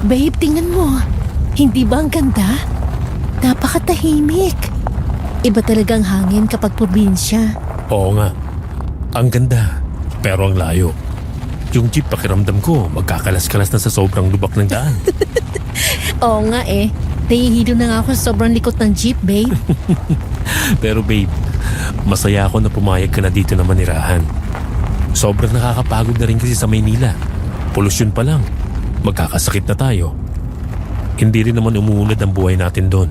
Babe, tingnan mo. Hindi ba ang ganda? Napakatahimik. Iba talagang hangin kapag probinsya. Oo nga. Ang ganda, pero ang layo. Yung jeep pakiramdam ko, magkakalas-kalas na sa sobrang lubak ng daan. Oo nga eh. Nahihilo na nga ako sa sobrang likot ng jeep, babe. Pero babe, masaya ako na pumayag ka na dito na manirahan. Sobrang nakakapagod na rin kasi sa Maynila. Polusyon pa lang. Magkakasakit na tayo. Hindi rin naman umuunlad ang buhay natin doon.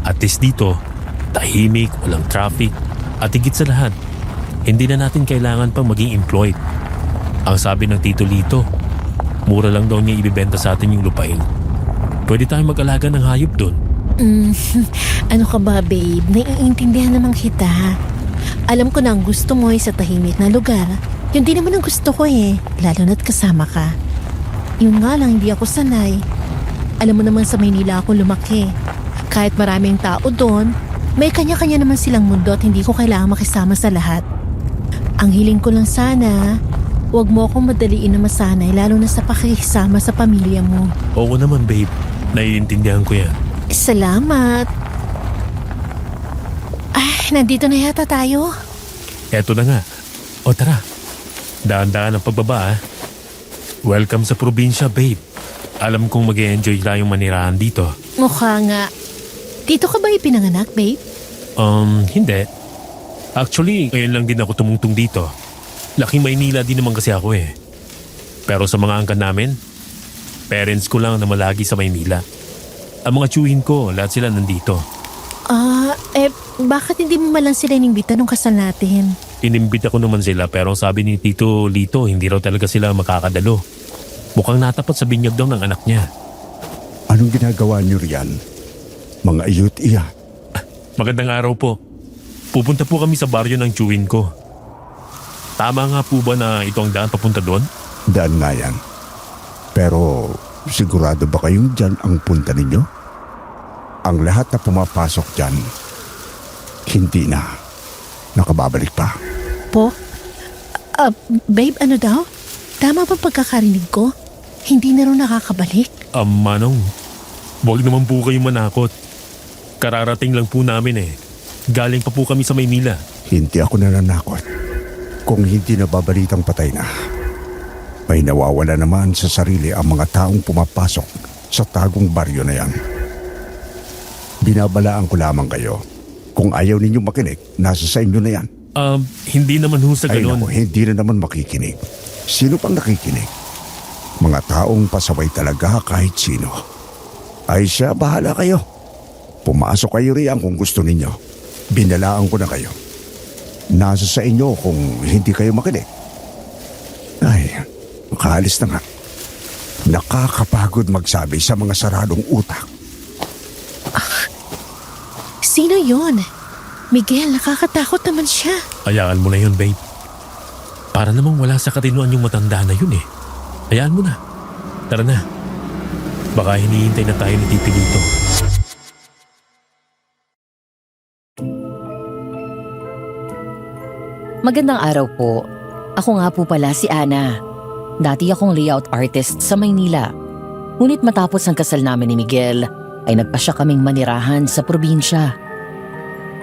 At least dito, tahimik, walang traffic, at higit sa lahat, hindi na natin kailangan pang maging employed. Ang sabi ng Tito Lito, mura lang daw niya ibibenta sa atin yung lupain. Pwede tayong mag-alaga ng hayop doon. Ano ka ba, babe? Naiintindihan naman kita. Alam ko na ang gusto mo ay sa tahimik na lugar. Yun din naman ang gusto ko eh, lalo na't kasama ka. Yun nga lang, hindi ako sanay. Alam mo naman sa Maynila ako lumaki. Kahit maraming tao doon, may kanya-kanya naman silang mundo at hindi ko kailangan makisama sa lahat. Ang hiling ko lang sana, huwag mo akong madaliin na masanay lalo na sa pakikisama sa pamilya mo. Oo naman babe, naiintindihan ko yan. Salamat. Nandito na yata tayo. Eto na nga. O tara, daan-daan ang pagbaba ah. Welcome sa probinsya babe. Alam kong mag-e-enjoy tayong manirahan dito. Mukha nga. Dito ka ba ipinanganak, babe? Hindi. Actually, ngayon lang din ako tumungtong dito. Laking Maynila din naman kasi ako eh. Pero sa mga angkan namin, parents ko lang na malagi sa Maynila. Ang mga tiyuhin ko, lahat sila nandito. Bakit hindi mo malang sila inimbita nung kasal natin? Inimbita ko naman sila pero ang sabi ni Tito Lito, hindi raw talaga sila makakadalo. Mukhang natapat sa binyag daw ng anak niya. Anong ginagawa niyo riyan? Mga iyot iya. Magandang araw po. Pupunta po kami sa baryo ng tiyuhin ko. Tama nga po ba na ito ang daan papunta doon? Daan nga yan. Pero sigurado ba kayong dyan ang punta ninyo? Ang lahat na pumapasok dyan, hindi na nakababalik pa. Po? Babe, ano daw? Tama ba pagkakarinig ko? Hindi na rin nakakabalik? Manong, huwag naman po kayong manakot. Kararating lang po namin eh. Galing pa po kami sa Maynila. Hindi ako nananakot. Kung hindi nababalitang patay na, may nawawala naman sa sarili ang mga taong pumapasok sa tagong baryo na yan. Binabalaan ko lamang kayo. Kung ayaw ninyo makinig, nasa sa inyo na yan. Hindi naman ho sa Ay ganon. naku, hindi na naman makikinig. Sino pang nakikinig? Mga taong pasaway talaga kahit sino. Ay siya, bahala kayo. Pumasok kayo riyan kung gusto ninyo. Binalaan ko na kayo. Nasa sa inyo kung hindi kayo makinig. Ay, makaalis na nga. Nakakapagod magsabi sa mga saradong utak. Sino yon? Miguel, nakakatakot naman siya. Hayaan mo na yun, babe. Para namang wala sa katinuan yung matanda na yun eh. Hayaan mo na. Tara na. Baka hinihintay na tayo ni Tito Lito. Magandang araw po. Ako nga po pala si Ana. Dati akong layout artist sa Maynila. Ngunit matapos ang kasal namin ni Miguel, ay nagpasya kaming manirahan sa probinsya.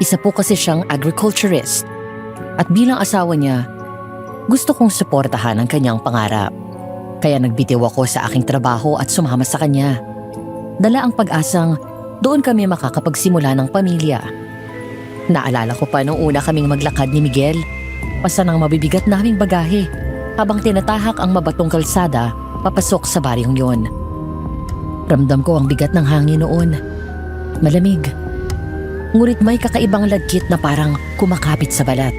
Isa po kasi siyang agriculturist. At bilang asawa niya, gusto kong suportahan ang kanyang pangarap. Kaya nagbitiw ako sa aking trabaho at sumama sa kanya. Dala ang pag-asang doon kami makakapagsimula ng pamilya. Naalala ko pa nung una kaming maglakad ni Miguel, pasa ng mabibigat naming bagahe habang tinatahak ang mabatong kalsada papasok sa baryong yon. Ramdam ko ang bigat ng hangin noon. Malamig. Ngunit may kakaibang lagkit na parang kumakapit sa balat.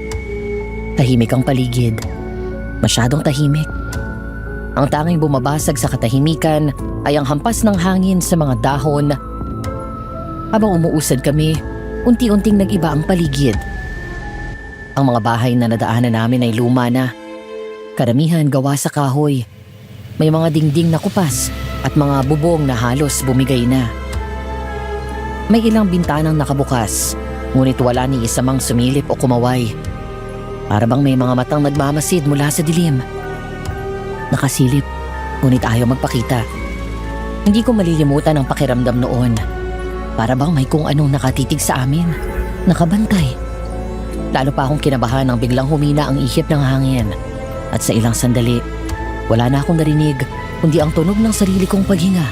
Tahimik ang paligid. Masyadong tahimik. Ang tanging bumabasag sa katahimikan ay ang hampas ng hangin sa mga dahon. Habang umuusad kami, unti-unting nag-iba ang paligid. Ang mga bahay na nadaanan namin ay luma na. Karamihan gawa sa kahoy. May mga dingding na kupas at mga bubong na halos bumigay na. May ilang bintanang nakabukas, ngunit wala ni isa mang sumilip o kumaway. Para bang may mga matang nagmamasid mula sa dilim. Nakasilip, ngunit ayaw magpakita. Hindi ko malilimutan ang pakiramdam noon. Para bang may kung anong nakatitig sa amin. Nakabantay. Lalo pa akong kinabahan nang biglang humina ang ihip ng hangin. At sa ilang sandali, wala na akong narinig kundi ang tunog ng sarili kong paghinga.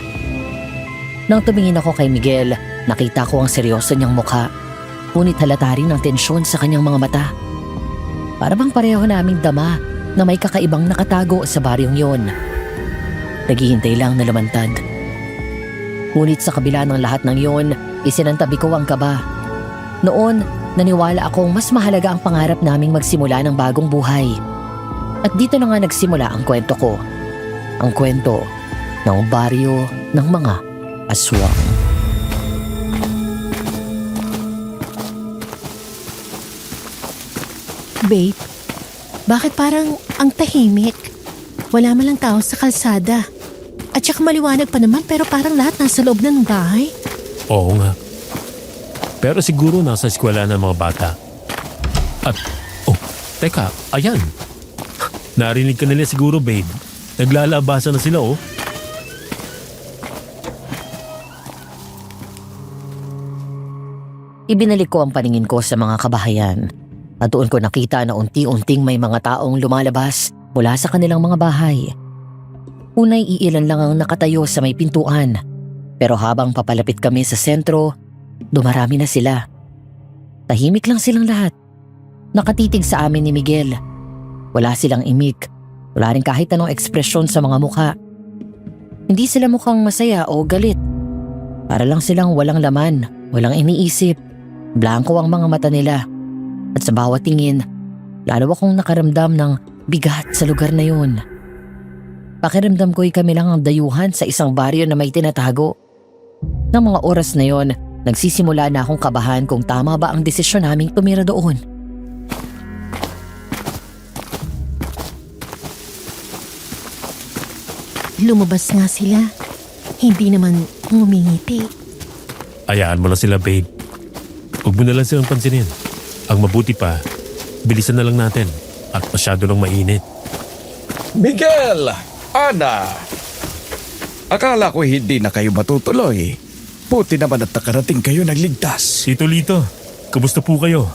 Nang tumingin ako kay Miguel, nakita ko ang seryoso niyang mukha. Ngunit halata rin ang tensyon sa kanyang mga mata. Para bang pareho naming dama na may kakaibang nakatago sa baryong yon. Naghihintay lang na lumantad. Ngunit sa kabila ng lahat ng yon, isinantabi ko ang kaba. Noon, naniwala akong mas mahalaga ang pangarap naming magsimula ng bagong buhay. At dito na nga nagsimula ang kwento ko. Ang kwento ng baryo ng mga aswang. Babe, bakit parang ang tahimik? Wala man lang tao sa kalsada. At saka maliwanag pa naman pero parang lahat nasa loob na ng bahay. Oo nga. Pero siguro nasa eskwela ng mga bata. At, teka, ayan. Narinig ka nila siguro, babe. Naglalabasa na sila, oh. Ibinalik ko ang paningin ko sa mga kabahayan. At doon ko nakita na unti-unting may mga taong lumalabas mula sa kanilang mga bahay. Unay iilan lang ang nakatayo sa may pintuan. Pero habang papalapit kami sa sentro, dumarami na sila. Tahimik lang silang lahat. Nakatitig sa amin ni Miguel. Wala silang imik. Wala rin kahit anong ekspresyon sa mga mukha. Hindi sila mukhang masaya o galit. Para lang silang walang laman, walang iniisip. Blanko ang mga mata nila. At sa bawat tingin, lalo akong nakaramdam ng bigat sa lugar na yun. Pakiramdam ko'y kami lang ang dayuhan sa isang baryo na may tinatago. Nang mga oras na yon, nagsisimula na akong kabahan kung tama ba ang desisyon naming tumira doon. Lumabas nga sila. Hindi naman ngumingiti. Hayaan mo na sila, babe. Huwag mo na lang silang pansinin. Ang mabuti pa, bilisan na lang natin at masyado lang mainit. Miguel! Ana! Akala ko hindi na kayo matutuloy. Buti naman at nakarating kayo nagligtas. Tito Lito, kamusta po kayo?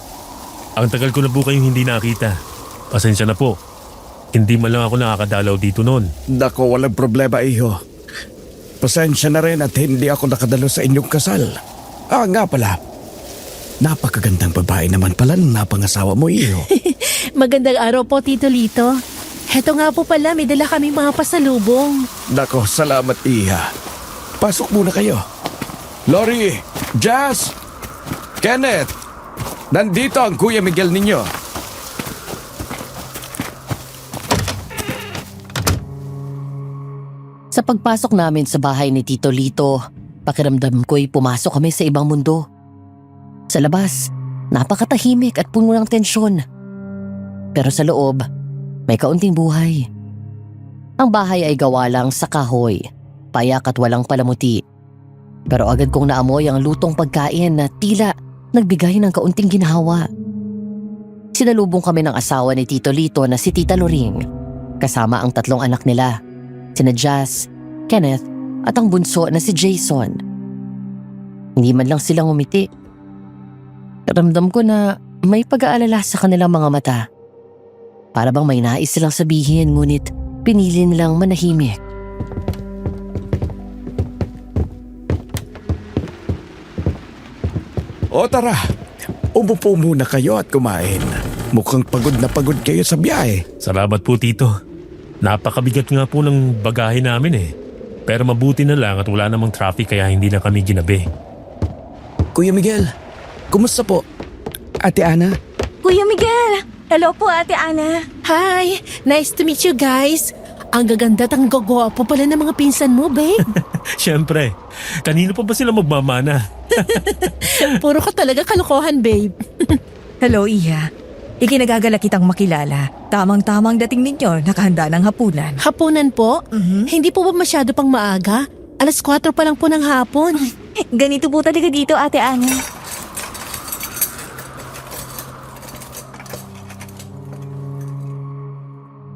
Ang tagal ko na po kayong hindi nakita. Pasensya na po. Hindi man lang ako nakakadalaw dito noon. Nako, walang problema, iho. Pasensya na rin at hindi ako nakadalo sa inyong kasal. Nga pala. Napakagandang babae naman pala ng napangasawa mo, iho. Magandang araw po, Tito Lito. Heto nga po pala, may dala kami mga pasalubong. Nako, salamat, iha. Pasok muna kayo. Lori, Jazz, Kenneth, nandito ang Kuya Miguel ninyo. Sa pagpasok namin sa bahay ni Tito Lito, pakiramdam ko'y pumasok kami sa ibang mundo. Sa labas, napakatahimik at puno ng tensyon. Pero sa loob, may kaunting buhay. Ang bahay ay gawa lang sa kahoy, payak at walang palamuti. Pero agad kong naamoy ang lutong pagkain na tila nagbigay ng kaunting ginhawa. Sinalubong kami ng asawa ni Tito Lito na si Tita Loring, kasama ang 3 anak nila, sina Jazz, Kenneth at ang bunso na si Jason. Hindi man lang silang umiti. Ramdam ko na may pag-aalala sa kanilang mga mata. Para bang may nais silang sabihin ngunit pinili nilang manahimik. O tara, umupo muna kayo at kumain. Mukhang pagod na pagod kayo sa biyahe. Salamat po, Tito. Napakabigat nga po ng bagahe namin eh. Pero mabuti na lang at wala namang traffic kaya hindi na kami ginabi. Kuya Miguel, kumusta po? Ate Ana? Kuya Miguel! Hello po, Ate Ana. Hi! Nice to meet you guys. Ang gaganda at ang gagwapo pala ng mga pinsan mo, babe. Siyempre, kanino pa ba sila magmamana? Puro ka talaga kalokohan, babe. Hello, Iha. Ikinagagala kitang makilala. Tamang-tamang dating ninyo, nakahanda ng hapunan. Hapunan po? Hindi po ba masyado pang maaga? 4:00 pa lang po ng hapon. Ganito po talaga dito, Ate Ana.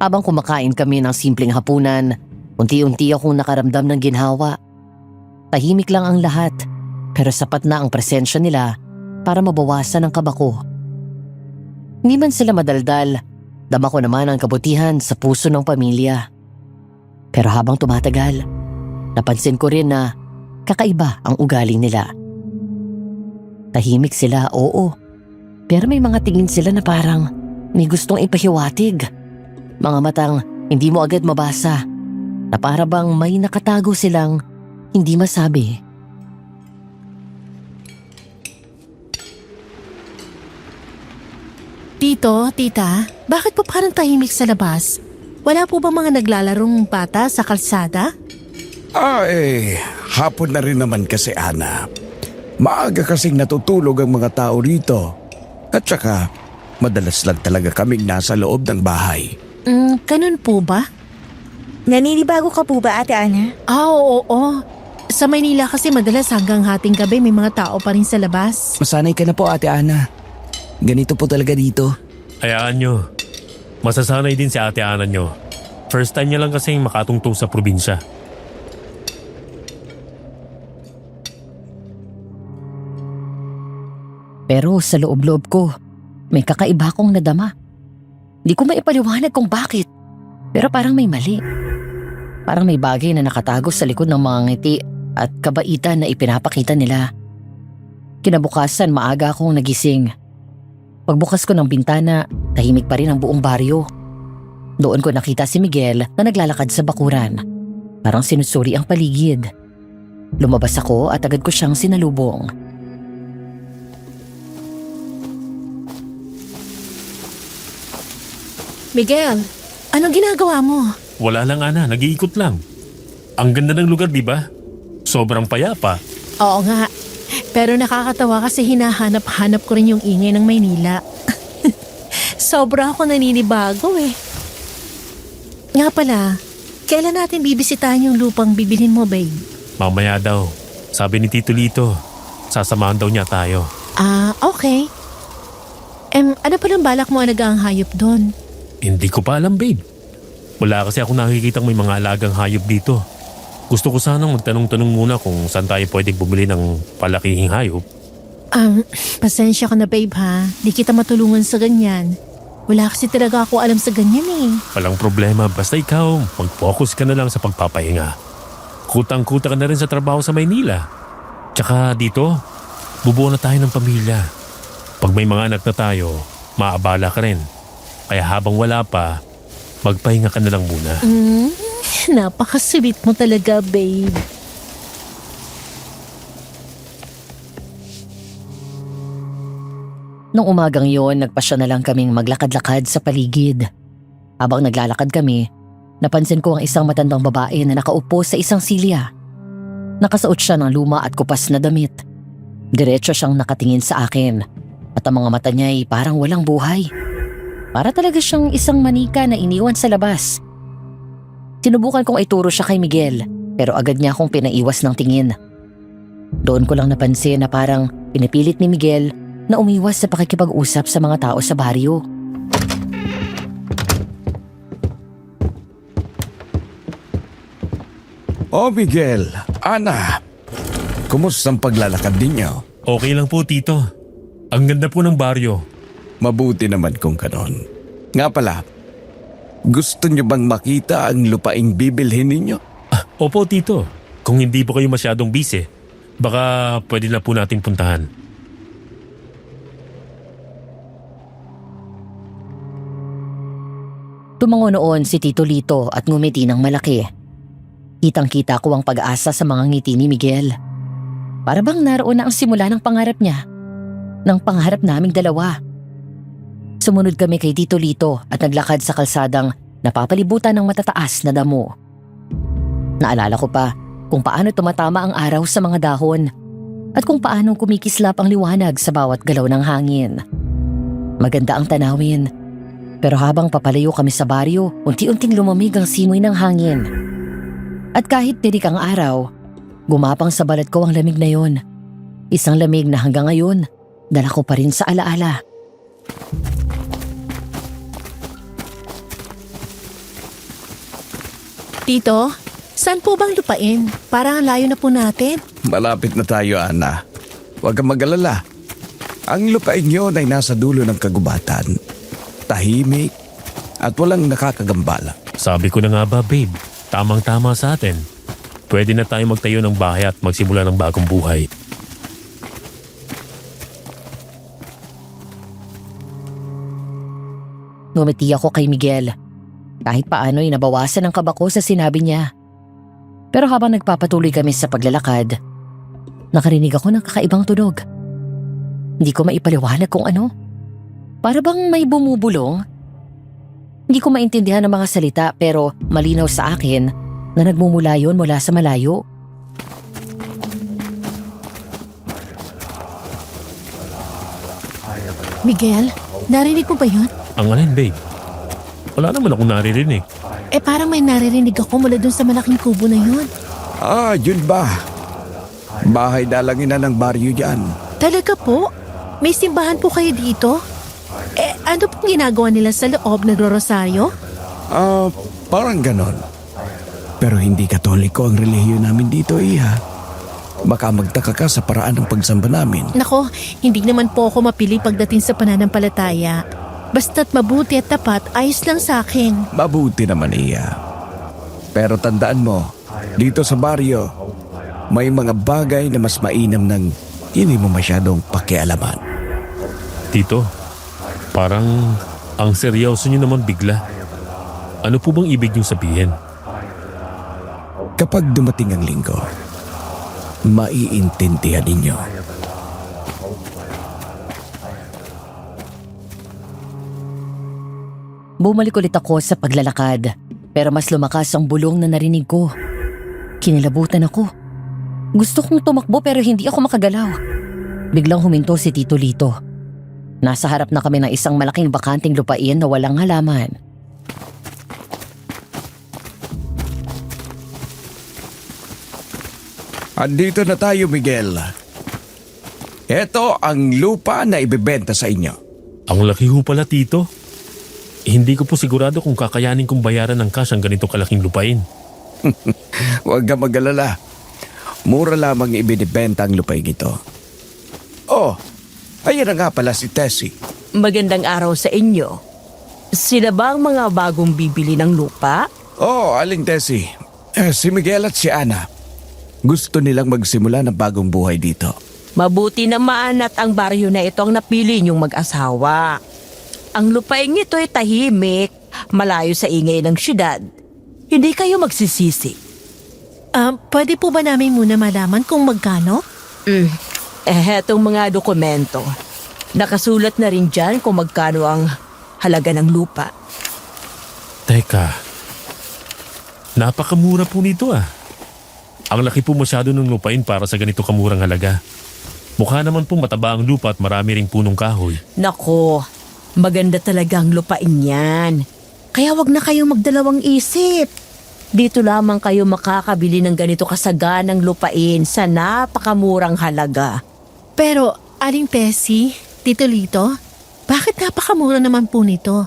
Habang kumakain kami ng simpleng hapunan, unti-unti akong nakaramdam ng ginhawa. Tahimik lang ang lahat, pero sapat na ang presensya nila para mabawasan ang kaba ko. Hindi man sila madaldal, dama ko naman ang kabutihan sa puso ng pamilya. Pero habang tumatagal, napansin ko rin na kakaiba ang ugali nila. Tahimik sila, oo. Pero may mga tingin sila na parang may gustong ipahiwatig. Mga matang hindi mo agad mabasa, na para bang may nakatago silang hindi masabi. Tito, tita, bakit po parang tahimik sa labas? Wala po ba mga naglalarong bata sa kalsada? Hapon na rin naman kasi, Ana. Maaga kasing natutulog ang mga tao rito. At saka, madalas lang talaga kaming nasa loob ng bahay. Ganun po ba? Naninibago ka po ba, Ate Ana? Oo. Sa Maynila kasi madalas hanggang hating gabi may mga tao pa rin sa labas. Masanay ka na po, Ate Ana. Ganito po talaga dito. Hayaan nyo. Masasanay din si ate Ana nyo. First time niya lang kasing makatungtong sa probinsya. Pero sa loob-loob ko, may kakaiba kong nadama. Di ko maipaliwanag kung bakit, pero parang may mali. Parang may bagay na nakatago sa likod ng mga ngiti at kabaitan na ipinapakita nila. Kinabukasan maaga akong nagising. Pagbukas ko ng bintana, tahimik pa rin ang buong baryo. Doon ko nakita si Miguel na naglalakad sa bakuran. Parang sinusuri ang paligid. Lumabas ako at agad ko siyang sinalubong. Miguel, anong ginagawa mo? Wala lang, Ana. Nag-iikot lang. Ang ganda ng lugar, di ba? Sobrang payapa. Oo nga, pero nakakatawa kasi hinahanap-hanap ko rin yung ingay ng Maynila. Sobra ako naninibago eh. Nga pala, kailan natin bibisitahin yung lupang bibilhin mo, babe? Mamaya daw. Sabi ni Tito Lito, sasamahan daw niya tayo. Okay. Ano palang balak mo alagang hayop doon? Hindi ko pa alam, babe. Wala kasi ako nakikitang may mga alagang hayop dito. Gusto ko sanang magtanong-tanong muna kung saan tayo pwedeng bumili ng palakihing hayop. Pasensya ka na, babe ha. Di kita matulungan sa ganyan. Wala kasi talaga ako alam sa ganyan eh. Walang problema, basta ikaw, mag-focus ka na lang sa pagpapahinga. Kutang-kuta ka na rin sa trabaho sa Maynila. Tsaka dito, bubuo na tayo ng pamilya. Pag may mga anak na tayo, maabala ka rin. Kaya habang wala pa, magpahinga ka na lang muna. Napaka-sweet mo talaga, babe. Nung umagang yon, nagpasya na lang kaming maglakad-lakad sa paligid. Habang naglalakad kami, napansin ko ang isang matandang babae na nakaupo sa isang silya. Nakasuot siya ng luma at kupas na damit. Diretso siyang nakatingin sa akin at ang mga mata niya ay parang walang buhay. Para talaga siyang isang manika na iniwan sa labas. Sinubukan kong ituro siya kay Miguel pero agad niya akong pinaiwas ng tingin. Doon ko lang napansin na parang pinipilit ni Miguel na umiwas sa pakikipag-usap sa mga tao sa baryo. Miguel, Ana, kumusta ang paglalakad ninyo? Okay lang po, Tito. Ang ganda po ng baryo. Mabuti naman kung ganon. Nga pala, gusto niyo bang makita ang lupaing bibilhin ninyo? Opo, Tito. Kung hindi po kayo masyadong busy, baka pwede na po nating puntahan. Tumango noon si Tito Lito at ngumiti ng malaki. Kitang-kita ko ang pag-asa sa mga ngiti ni Miguel. Para bang naroon na ang simula ng pangarap niya. Ng pangarap naming dalawa. Sumunod kami kay Tito Lito at naglakad sa kalsadang napapalibutan ng matataas na damo. Naalala ko pa kung paano tumatama ang araw sa mga dahon at kung paano kumikislap ang liwanag sa bawat galaw ng hangin. Maganda ang tanawin. Pero habang papalayo kami sa baryo, unti-unting lumamig ang simoy ng hangin. At kahit tirik ang araw, gumapang sa balat ko ang lamig na yon. Isang lamig na hanggang ngayon, dala ko pa rin sa alaala. Tito, Saan po bang lupain? Parang ang layo na po natin. Malapit na tayo, Ana. Huwag kang mag-alala. Ang lupain yun ay nasa dulo ng kagubatan. Tahimik at walang nakakagambala. Sabi ko na nga ba, babe, tamang-tama sa atin. Pwede na tayo magtayo ng bahay at magsimula ng bagong buhay. Ngumiti ako kay Miguel. Kahit paano'y nabawasan ang kaba ko sa sinabi niya. Pero habang nagpapatuloy kami sa paglalakad, nakarinig ako ng kakaibang tunog. Hindi ko maipaliwanag kung ano. Para bang may bumubulong? Hindi ko maintindihan ang mga salita pero malinaw sa akin na nagmumula yon mula sa malayo. Miguel, narinig mo ba yun? Ang alin, babe? Wala naman akong naririnig. Parang may naririnig ako mula dun sa malaking kubo na yun. Ah, yun ba? Bahay dalangin na ng baryo yan. Talaga po? May simbahan po kayo dito? Ano pong ginagawa nila sa loob? Nagro-rosaryo? Ah, parang ganon. Pero hindi katoliko ang relihiyon namin dito, Iha. Baka magtaka ka sa paraan ng pagsamba namin. Nako, hindi naman po ako mapili pagdating sa pananampalataya. Basta't mabuti at tapat, ayos lang sa akin. Mabuti naman, Iha. Pero tandaan mo, dito sa baryo, may mga bagay na mas mainam ng hindi mo masyadong pakialaman. Tito, parang ang seryoso niyo naman bigla. Ano po bang ibig niyong sabihin? Kapag dumating ang linggo, maiintindihan ninyo. Bumalik ulit ako sa paglalakad pero mas lumakas ang bulong na narinig ko. Kinilabutan ako. Gusto kong tumakbo pero hindi ako makagalaw. Biglang huminto si Tito Lito. Nasa harap na kami ng isang malaking bakanting lupain na walang halaman. Andito na tayo, Miguel. Ito ang lupa na ibebenta sa inyo. Ang laki ho pala, Tito. Hindi ko po sigurado kung kakayanin kong bayaran ng cash ang ganitong kalaking lupain. Huwag ka mag-alala. Mura lamang ibinibenta ang lupain ito. Oh, ayan na nga pala si Tessie. Magandang araw sa inyo. Sila ba ang mga bagong bibili ng lupa? Oh, aling Tessie. Si Miguel at si Ana. Gusto nilang magsimula ng bagong buhay dito. Mabuti naman at ang baryo na ito ang napili niyong mag-asawa. Ang lupaing ito ay tahimik, malayo sa ingay ng syudad. Hindi kayo magsisisi. Pwede po ba namin muna malaman kung magkano? Hetong mga dokumento. Nakasulat na rin dyan kung magkano ang halaga ng lupa. Teka, napakamura po nito ah. Ang laki po masyado ng lupain para sa ganito kamurang halaga. Mukha naman po mataba ang lupa at marami ring punong kahoy. Nako, maganda talaga ang lupain yan. Kaya wag na kayong magdalawang isip. Dito lamang kayo makakabili ng ganito kasaganang lupain sa napakamurang halaga. Pero, Aling Tessie, Tito Lito, bakit napakamura naman po nito?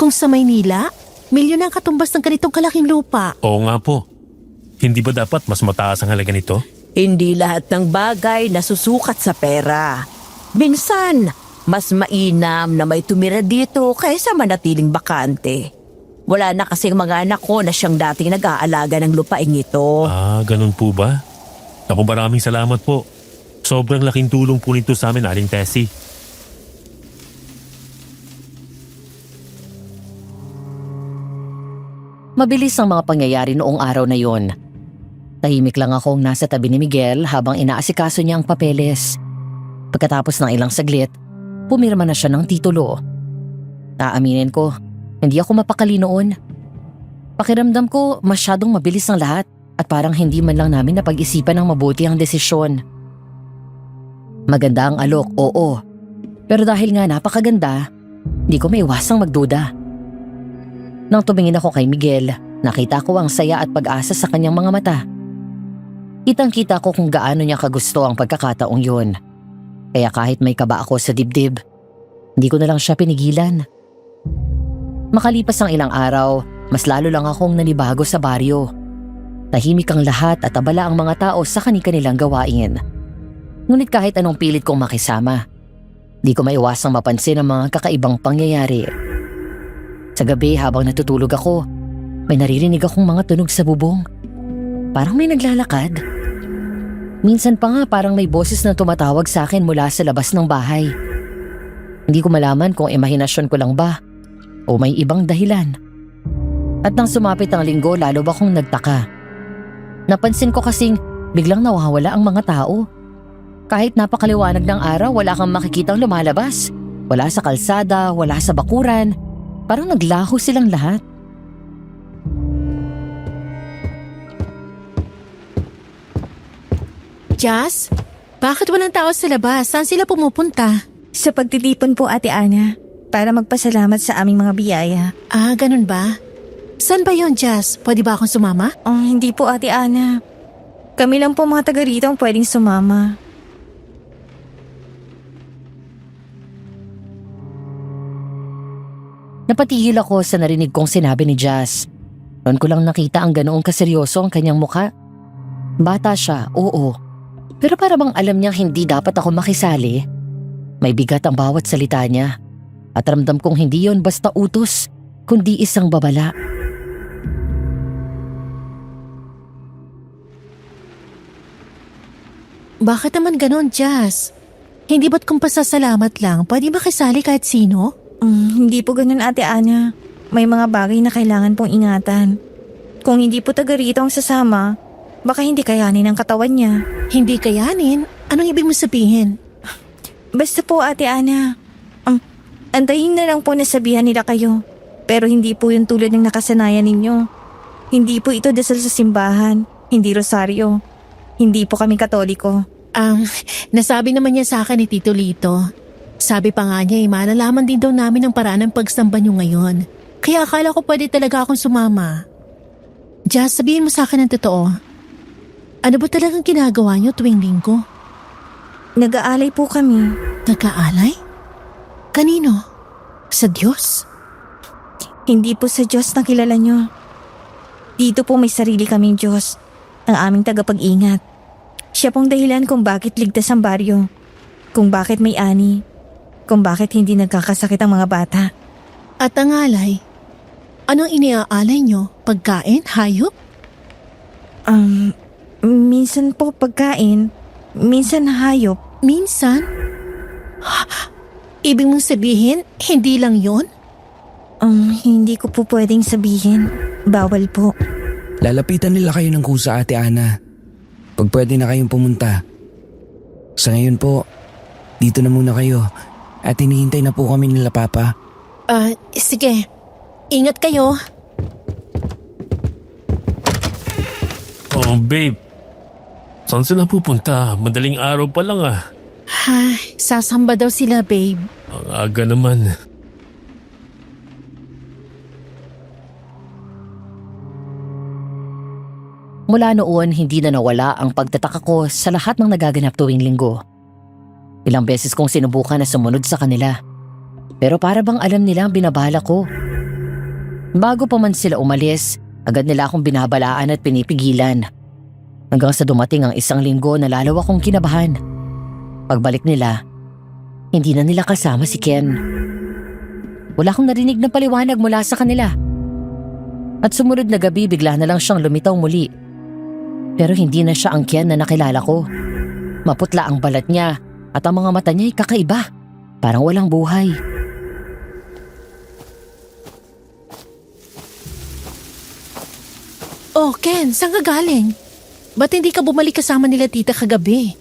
Kung sa Maynila, milyon ang katumbas ng ganitong kalaking lupa. Oo nga po. Hindi ba dapat mas mataas ang halaga nito? Hindi lahat ng bagay nasusukat sa pera. Minsan, mas mainam na may tumira dito kaysa manatiling bakante. Wala na kasing mga anak ko na siyang dating nag-aalaga ng lupaing ito. Ah, ganun po ba? Naku, maraming salamat po. Sobrang laking tulong po nito sa amin, Aling Tessie. Mabilis ang mga pangyayari noong araw na yon. Tahimik lang akong nasa tabi ni Miguel habang inaasikaso niya ang papeles. Pagkatapos ng ilang saglit, pumirma na siya ng titulo. Aaminin ko, hindi ako mapakali noon. Pakiramdam ko masyadong mabilis ang lahat at parang hindi man lang namin napag-isipan ng mabuti ang desisyon. Maganda ang alok, oo. Pero dahil nga napakaganda, hindi ko maiwasang magduda. Nang tumingin ako kay Miguel, nakita ko ang saya at pag-asa sa kanyang mga mata. Kitang-kita ko kung gaano niya kagusto ang pagkakataong yun. Kaya kahit may kaba ako sa dibdib, hindi ko na lang siya pinigilan. Makalipas ang ilang araw, mas lalo lang akong nanibago sa baryo. Tahimik ang lahat at abala ang mga tao sa kani-kanilang gawain. Ngunit kahit anong pilit kong makisama, di ko maiwasang mapansin ang mga kakaibang pangyayari. Sa gabi habang natutulog ako, may naririnig akong mga tunog sa bubong. Parang may naglalakad. Minsan pa nga parang may boses na tumatawag sa akin mula sa labas ng bahay. Hindi ko malaman kung imahinasyon ko lang ba o may ibang dahilan. At nang sumapit ang linggo, lalo ba akong nagtaka. Napansin ko kasing biglang nawawala ang mga tao. Kahit napakaliwanag ng araw, wala kang makikitang lumalabas. Wala sa kalsada, wala sa bakuran. Parang naglaho silang lahat. Jazz, bakit walang tao sa labas? Saan sila pumupunta? Sa pagtitipon po, Ate Ana, para magpasalamat sa aming mga biyaya. Ah, ganun ba? Saan ba yon, Jazz? Pwede ba akong sumama? Oh, hindi po, Ate Ana. Kami lang po mga taga rito ang pwedeng sumama. Napatigil ako sa narinig kong sinabi ni Jazz. Noon ko lang nakita ang ganoong kaseryoso ang kanyang mukha. Bata siya, oo. Pero para bang alam niyang hindi dapat ako makisali. May bigat ang bawat salita niya. At ramdam kong hindi yon basta utos, kundi isang babala. Bakit naman ganon, Jazz? Hindi ba't kung pasasalamat lang, pwede makisali kahit sino? Hindi po ganun, Ate Ana. May mga bagay na kailangan pong ingatan. Kung hindi po taga rito ang sasama, baka hindi kayanin ang katawan niya. Hindi kayanin? Anong ibig mo sabihin? Basta po, Ate Ana. Antayin na lang po na sabihan nila kayo. Pero hindi po yung tulad ng nakasanayan ninyo. Hindi po ito dasal sa simbahan, hindi rosaryo. Hindi po kami Katoliko. Nasabi naman niya sa akin ni Tito Lito. Sabi pa nga niya, malalaman din daw namin ang paraan ng pagsamba niyo ngayon. Kaya akala ko pwede talaga akong sumama. Jazz, sabihin mo sa akin ang totoo. Ano ba talagang ginagawa niyo tuwing linggo? Nag-aalay po kami. Nag-aalay? Kanino? Sa Diyos? Hindi po sa Diyos na kilala nyo. Dito po may sarili kaming Diyos, ang aming tagapag-ingat. Siya pong dahilan kung bakit ligtas ang baryo, kung bakit may ani, kung bakit hindi nagkakasakit ang mga bata. At ang alay? Anong iniaalay niyo? Pagkain? Hayop? Minsan po pagkain, minsan hayop. Minsan? Ibig mong sabihin, hindi lang yon? Hindi ko po pwedeng sabihin. Bawal po. Lalapitan nila kayo ng kusa, Ate Ana. Pag pwede na kayong pumunta. Sa ngayon po, dito na muna kayo at hinihintay na po kami nila Papa. Sige. Ingat kayo. Oh, babe. Saan sila pupunta? Madaling araw pa lang ah. Ay, sasamba daw sila, babe. Ang aga naman. Mula noon, hindi na nawala ang pagtataka ko sa lahat ng nagaganap tuwing linggo. Ilang beses kong sinubukan na sumunod sa kanila. Pero para bang alam nila ang binabala ko. Bago pa man sila umalis, agad nila akong binabalaan at pinipigilan. Hanggang sa dumating ang isang linggo na lalo akong kinabahan. Pagbalik nila, hindi na nila kasama si Ken. Wala akong narinig na paliwanag mula sa kanila. At sumunod na gabi bigla na lang siyang lumitaw muli. Pero hindi na siya ang Ken na nakilala ko. Maputla ang balat niya at ang mga mata niya ay kakaiba. Parang walang buhay. Oh, Ken, saan ka galing? Ba't hindi ka bumalik kasama nila tita kagabi?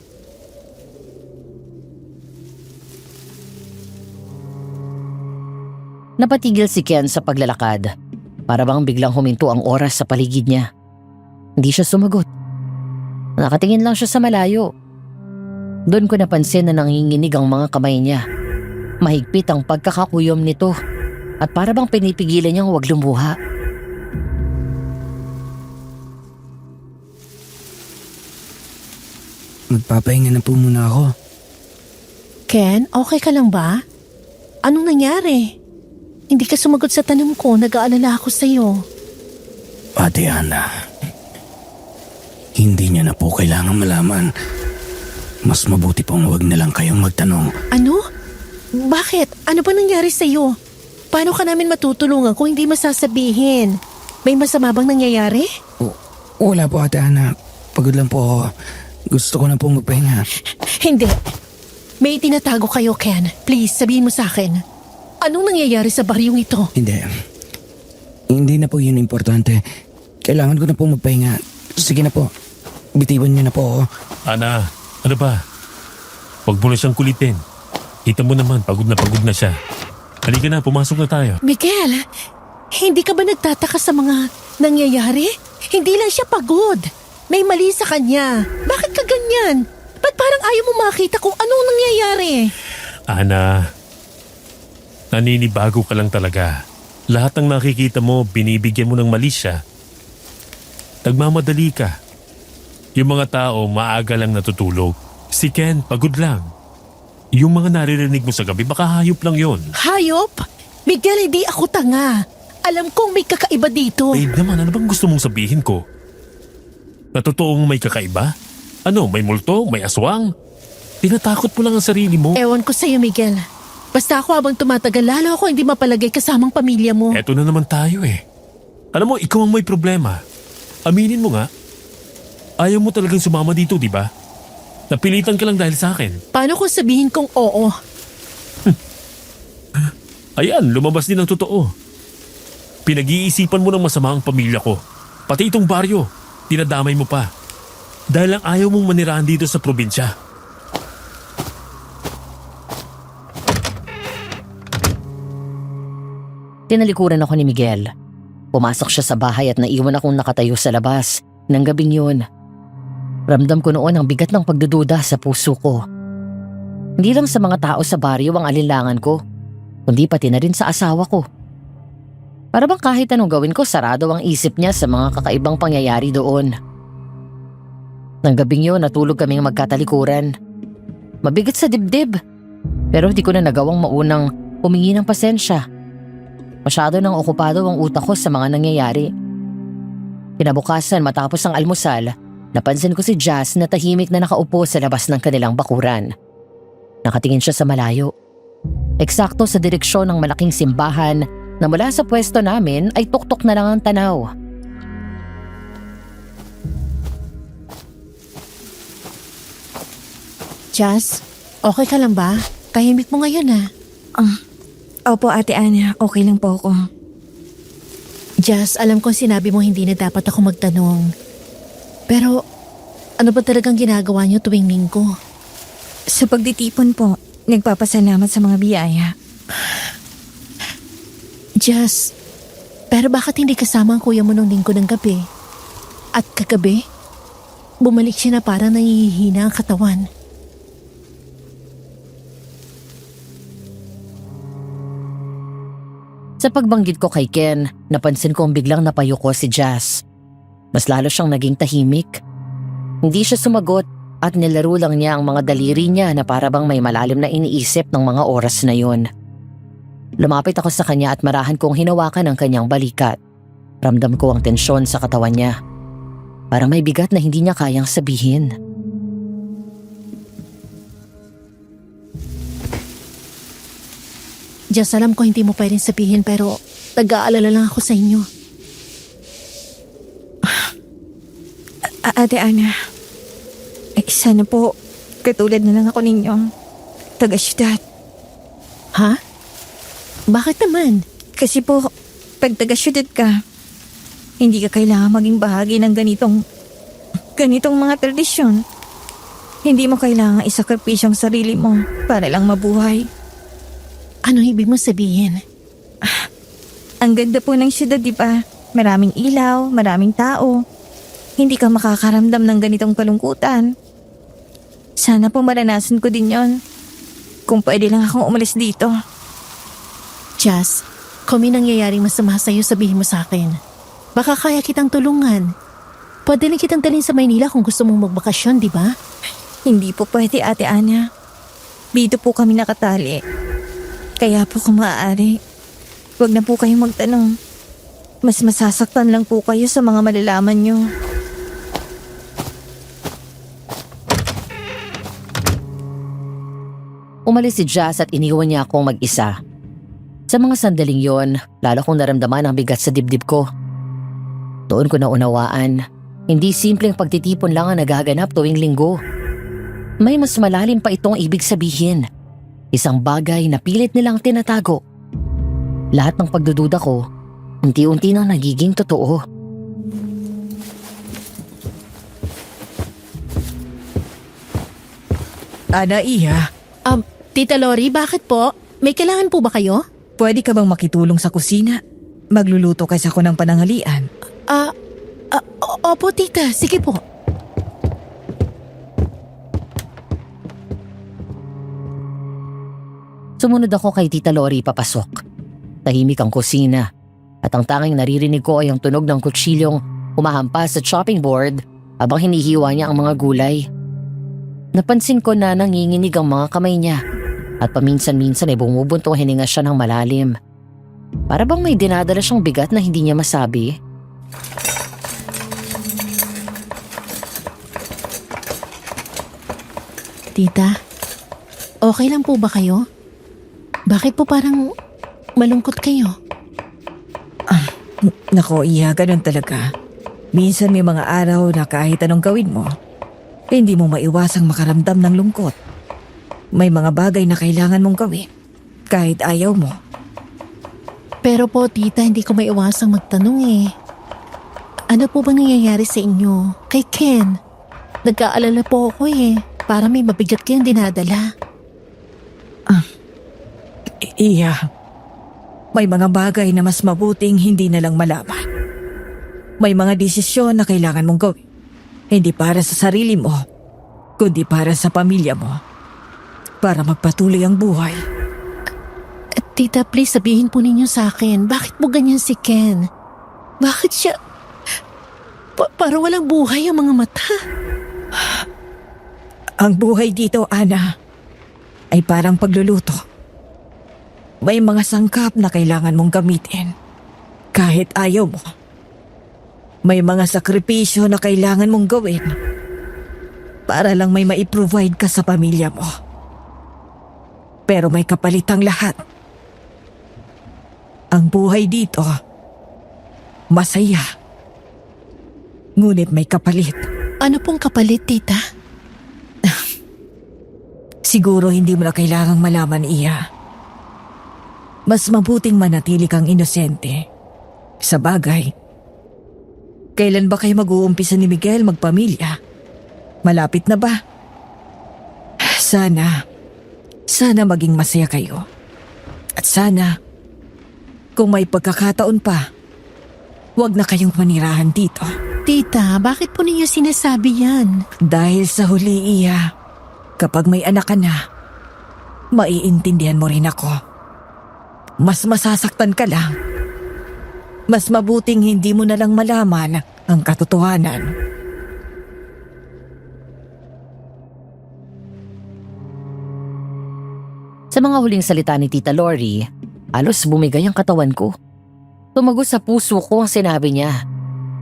Napatigil si Ken sa paglalakad. Para bang biglang huminto ang oras sa paligid niya. Hindi siya sumagot. Nakatingin lang siya sa malayo. Doon ko napansin na nanginginig ang mga kamay niya. Mahigpit ang pagkakakuyom nito at para bang pinipigilan niyang huwag lumuha. Magpapahinga na po muna ako. Ken, okay ka lang ba? Anong nangyari? Hindi ka sumagot sa tanong ko, nag-aalala ako sa'yo. Ate Ana, Hindi niya na po kailangan malaman. Mas mabuti pong huwag na lang kayong magtanong. Ano? Bakit? Ano ba nangyari sa'yo? Paano ka namin matutulungan kung hindi masasabihin? May masama bang nangyayari? Wala po, Ate Ana. Pagod lang po ako. Gusto ko na pong magpahinga. Hindi. May tinatago kayo, Ken. Please, sabihin mo sa akin. Anong nangyayari sa baryong ito? Hindi. Hindi na po yun importante. Kailangan ko na po magpahinga. Sige na po. Bitiwan niyo na po ako. Ana, ano ba? Huwag mo na siyang kulitin. Kita mo naman, pagod na siya. Halika na, pumasok na tayo. Miguel, hindi ka ba nagtataka sa mga nangyayari? Hindi lang siya pagod. May mali sa kanya. Bakit ka ganyan? Ba't parang ayaw mo makita kung anong nangyayari? Ana, naninibago ka lang talaga. Lahat ng nakikita mo, binibigyan mo ng mali siya. Nagmamadali ka. Yung mga tao, maaga lang natutulog. Si Ken, pagod lang. Yung mga naririnig mo sa gabi, baka hayop lang yon. Hayop? Miguel, hindi ako tanga. Alam kong may kakaiba dito. Babe naman, ano bang gusto mong sabihin ko? Na totoong may kakaiba? Ano, may multo? May aswang? Tinatakot mo lang ang sarili mo. Ewan ko sa'yo, Miguel. Basta ako habang tumatagal, lalo ako hindi mapalagay kasamang pamilya mo. Eto na naman tayo eh. Alam mo, ikaw ang may problema. Aminin mo nga. Ayaw mo talagang sumama dito, di ba? Napilitan ka lang dahil sa akin. Paano kung sabihin kong oo? Ayan, lumabas din ang totoo. Pinag-iisipan mo ng masama ang pamilya ko. Pati itong baryo, tinadamay mo pa. Dahil lang ayaw mong manirahan dito sa probinsya. Tinalikuran ako ni Miguel. Pumasok siya sa bahay at naiwan akong nakatayo sa labas ng gabing yun. Ramdam ko noon ang bigat ng pagdududa sa puso ko. Hindi lang sa mga tao sa baryo ang alinlangan ko, kundi pati na rin sa asawa ko. Para bang kahit anong gawin ko, sarado ang isip niya sa mga kakaibang pangyayari doon. Nang gabing yun, natulog kaming magkatalikuran. Mabigat sa dibdib, pero di ko na nagawang maunang humingi ng pasensya. Masyado nang okupado ang utak ko sa mga nangyayari. Kinabukasan matapos ang almusal, napansin ko si Jazz na tahimik na nakaupo sa labas ng kanilang bakuran. Nakatingin siya sa malayo. Eksakto sa direksyon ng malaking simbahan na mula sa pwesto namin ay tuktok na lang ang tanaw. Jazz, okay ka lang ba? Tahimik mo ngayon ah. Opo, Ate Ana. Okay lang po ako. Jazz, alam kong sinabi mo hindi na dapat ako magtanong. Pero ano ba talagang ginagawa niyo tuwing linggo? Sa pagtitipon po, nagpapasalamat sa mga biyaya. Jazz, pero bakit hindi kasama ang kuya mo nung linggo ng gabi? At kagabi, bumalik siya na parang nangihina ang katawan. Sa pagbanggit ko kay Ken, napansin kong biglang napayuko si Jazz. Mas lalo siyang naging tahimik. Hindi siya sumagot at nilaro lang niya ang mga daliri niya na para bang may malalim na iniisip ng mga oras na yun. Lumapit ako sa kanya at marahan kong hinawakan ang kanyang balikat. Ramdam ko ang tensyon sa katawan niya. Parang may bigat na hindi niya kayang sabihin. Jazz, alam ko hindi mo pwedeng sabihin pero nag-aalala lang ako sa inyo. Ate Ana, sana po katulad na lang ako ninyo. Taga-syudad. Ha? Bakit naman? Kasi po, pag taga-syudad ka, hindi ka kailangan maging bahagi ng ganitong mga tradisyon. Hindi mo kailangan isakripisyo ang sarili mo para lang mabuhay. Ano ibig mo sabihin? Ang ganda po ng syudad, di ba? Maraming ilaw, maraming tao. Hindi ka makakaramdam ng ganitong kalungkutan. Sana po maranasan ko din yon. Kung pwede lang akong umalis dito. Jazz, kung may nangyayaring masama sa'yo, sabihin mo sa akin. Baka kaya kitang tulungan. Pwede rin kitang dalhin sa Maynila kung gusto mong magbakasyon, di ba? Hindi po pwede, Ate Ana. Dito po kami nakatali. Kaya po kung maaari, huwag na po kayong magtanong. Mas masasaktan lang po kayo sa mga malalaman nyo. Umalis si Jazz at iniwan niya akong mag-isa. Sa mga sandaling yon, lalo kong naramdaman ang bigat sa dibdib ko. Doon ko naunawaan, hindi simpleng pagtitipon lang ang nagaganap tuwing linggo. May mas malalim pa itong ibig sabihin. Isang bagay na pilit nilang tinatago. Lahat ng pagdududa ko, unti-unti nang nagiging totoo. Ana, Iha, Tita Lori, bakit po? May kailangan po ba kayo? pwede ka bang makitulong sa kusina? Magluluto kasi ako ng pananghalian. Opo, tita. Sige po. Sumunod ako kay Tita Lori papasok. Tahimik ang kusina at ang tanging naririnig ko ay ang tunog ng kutsilyong humahampas sa chopping board habang hinihiwa niya ang mga gulay. Napansin ko na nanginginig ang mga kamay niya at paminsan-minsan ay bumubuntong hininga siya ng malalim. Para bang may dinadala siyang bigat na hindi niya masabi. Tita, okay lang po ba kayo? Bakit po parang malungkot kayo? Nako, Iha, ganun talaga. Minsan may mga araw na kahit anong gawin mo, hindi mo maiwasang makaramdam ng lungkot. May mga bagay na kailangan mong gawin, kahit ayaw mo. Pero po, tita, hindi ko maiwasang magtanong eh. Ano po bang nangyayari sa inyo? Kay Ken? Nagkaalala po ako eh. Para may mabigat kayong dinadala. Iha, may mga bagay na mas mabuting hindi na lang malaman. May mga desisyon na kailangan mong gawin. Hindi para sa sarili mo, kundi para sa pamilya mo. Para magpatuloy ang buhay. Tita, please sabihin po ninyo sa akin, bakit po ganyan si Ken? Bakit siya... para walang buhay ang mga mata? Ang buhay dito, Ana, ay parang pagluluto. May mga sangkap na kailangan mong gamitin, kahit ayaw mo. May mga sakripisyo na kailangan mong gawin para lang may maiprovide ka sa pamilya mo. Pero may kapalit ang lahat. Ang buhay dito, masaya. Ngunit may kapalit. Ano pong kapalit, tita? Siguro hindi mo na kailangang malaman, Iya. Mas mabuting manatili kang inosente. Sa bagay, kailan ba kayo mag-uumpisa ni Miguel magpamilya? Malapit na ba? Sana maging masaya kayo. At sana, kung may pagkakataon pa, huwag na kayong manirahan dito. Tita, bakit po ninyo sinasabi yan? Dahil sa huli, Iya, kapag may anak ka na, maiintindihan mo rin ako. Mas masasaktan ka lang. Mas mabuting hindi mo na lang malaman ang katotohanan. Sa mga huling salita ni Tita Lori, halos bumigay ang katawan ko. Tumagos sa puso ko ang sinabi niya.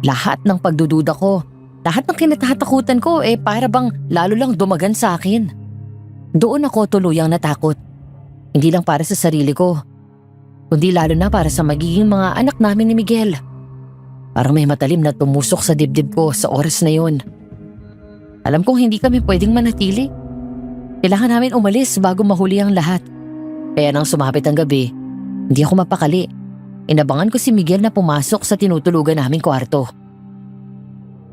Lahat ng pagdududa ko, lahat ng kinatatakutan ko para bang lalo lang dumagan sa akin. Doon ako tuluyang natakot. Hindi lang para sa sarili ko, kundi lalo na para sa magiging mga anak namin ni Miguel. Parang may matalim na tumusok sa dibdib ko sa oras na yun. Alam kong hindi kami pwedeng manatili. Kailangan namin umalis bago mahuli ang lahat. Kaya nang sumapit ang gabi, hindi ako mapakali. Inabangan ko si Miguel na pumasok sa tinutulugan naming kwarto.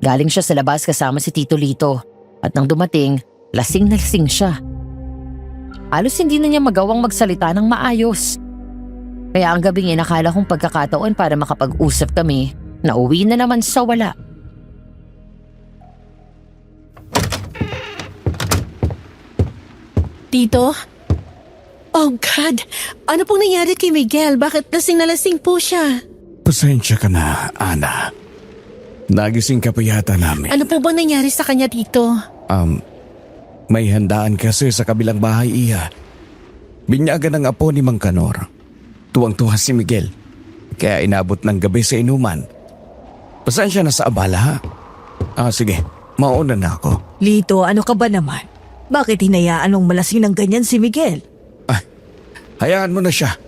Galing siya sa labas kasama si Tito Lito at nang dumating, lasing na lasing siya. Halos hindi na niya magawang magsalita ng maayos. Kaya ang gabing inakala kong pagkakataon para makapag-usap kami, nauwi na naman sa wala. Tito? Oh God! Ano pong nangyari kay Miguel? Bakit lasing na lasing po siya? Pasensya ka na, Ana. Nagising ka pa yata namin. Ano po bang nangyari sa kanya, Tito? May handaan kasi sa kabilang bahay, Iya. Binyagan ng apo ni Mang Kanor. Tuwang-tuwa si Miguel, kaya inabot ng gabi sa inuman. Pasensya na sa abala, ha? Sige, mauna na ako. Lito, ano ka ba naman? Bakit hinayaan mong malasing ng ganyan si Miguel? Hayaan mo na siya.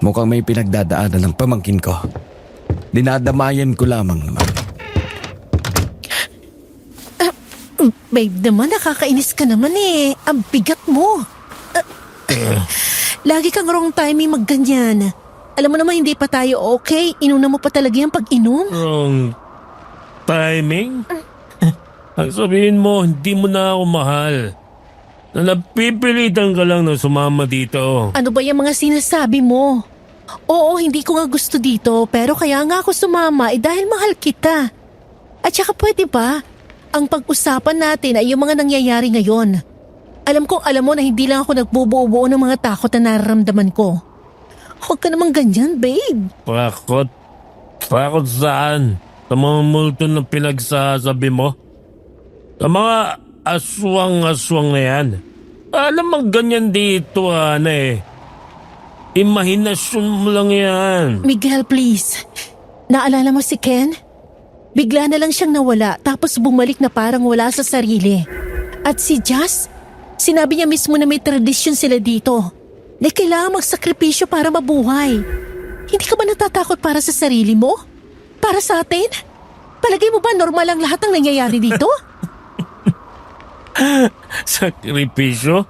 Mukhang may pinagdadaanan ng pamangkin ko. Dinadamayan ko lamang naman. Babe naman, nakakainis ka naman eh. Ang bigat mo. Lagi kang wrong timing magganyan. Alam mo naman hindi pa tayo okay. Inuna mo pa talaga yung pag-inom. Wrong timing? Ang sabihin mo, hindi mo na ako mahal. Na napipilitan ka lang na sumama dito. Ano ba yung mga sinasabi mo? Oo, hindi ko nga gusto dito, pero kaya nga ako sumama dahil mahal kita. At saka pwede ba? Ang pag-usapan natin ay yung mga nangyayari ngayon. Alam mo na hindi lang ako nagbubuo-buo ng mga takot na nararamdaman ko. Huwag ka namang ganyan, babe. Takot? Takot saan? Sa mga multo na pinagsasabi mo? Sa mga aswang-aswang na yan? Alam mo ganyan dito, Ana eh. Imahinasyon mo lang yan. Miguel, please. Naalala mo si Ken? Bigla na lang siyang nawala tapos bumalik na parang wala sa sarili. At si Jazz, sinabi niya mismo na may tradisyon sila dito. Na kailangan magsakripisyo para mabuhay. Hindi ka ba natatakot para sa sarili mo? Para sa atin? Palagay mo ba normal ang lahat ng nangyayari dito? Sakripisyo?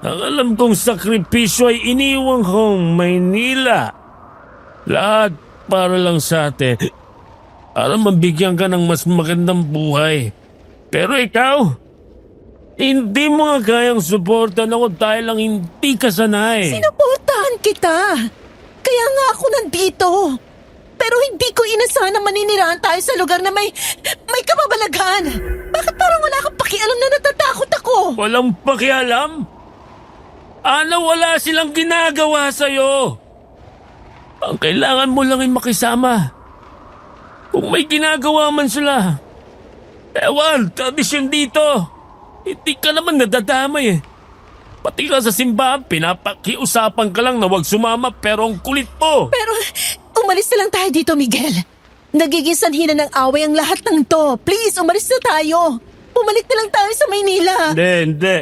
Ang alam kong sakripisyo ay iniwang kong Maynila. Lahat para lang sa atin. Para mabigyan ka ng mas magandang buhay. Pero ikaw, hindi mo nga kayang suportan ako dahil lang hindi ka sanay. Sinuportahan kita. Kaya nga ako nandito. Pero hindi ko inasahan na maninirahan tayo sa lugar na may kababalaghan. Bakit parang wala kang pakialam na natatakot ako? Walang pakialam? Ana, wala silang ginagawa sa'yo. Ang kailangan mo lang ay makisama. Kung may ginagawa man sila. Ewan, tradisyon dito. Hindi ka naman nadadamay eh. Pati ka sa simbahan, pinapakiusapan ka lang na huwag sumama pero ang kulit mo. Pero umalis na lang tayo dito, Miguel. Nagiging sanhi na ng away ang lahat ng to. Please, umalis na tayo. Bumalik na lang tayo sa Maynila. Hindi.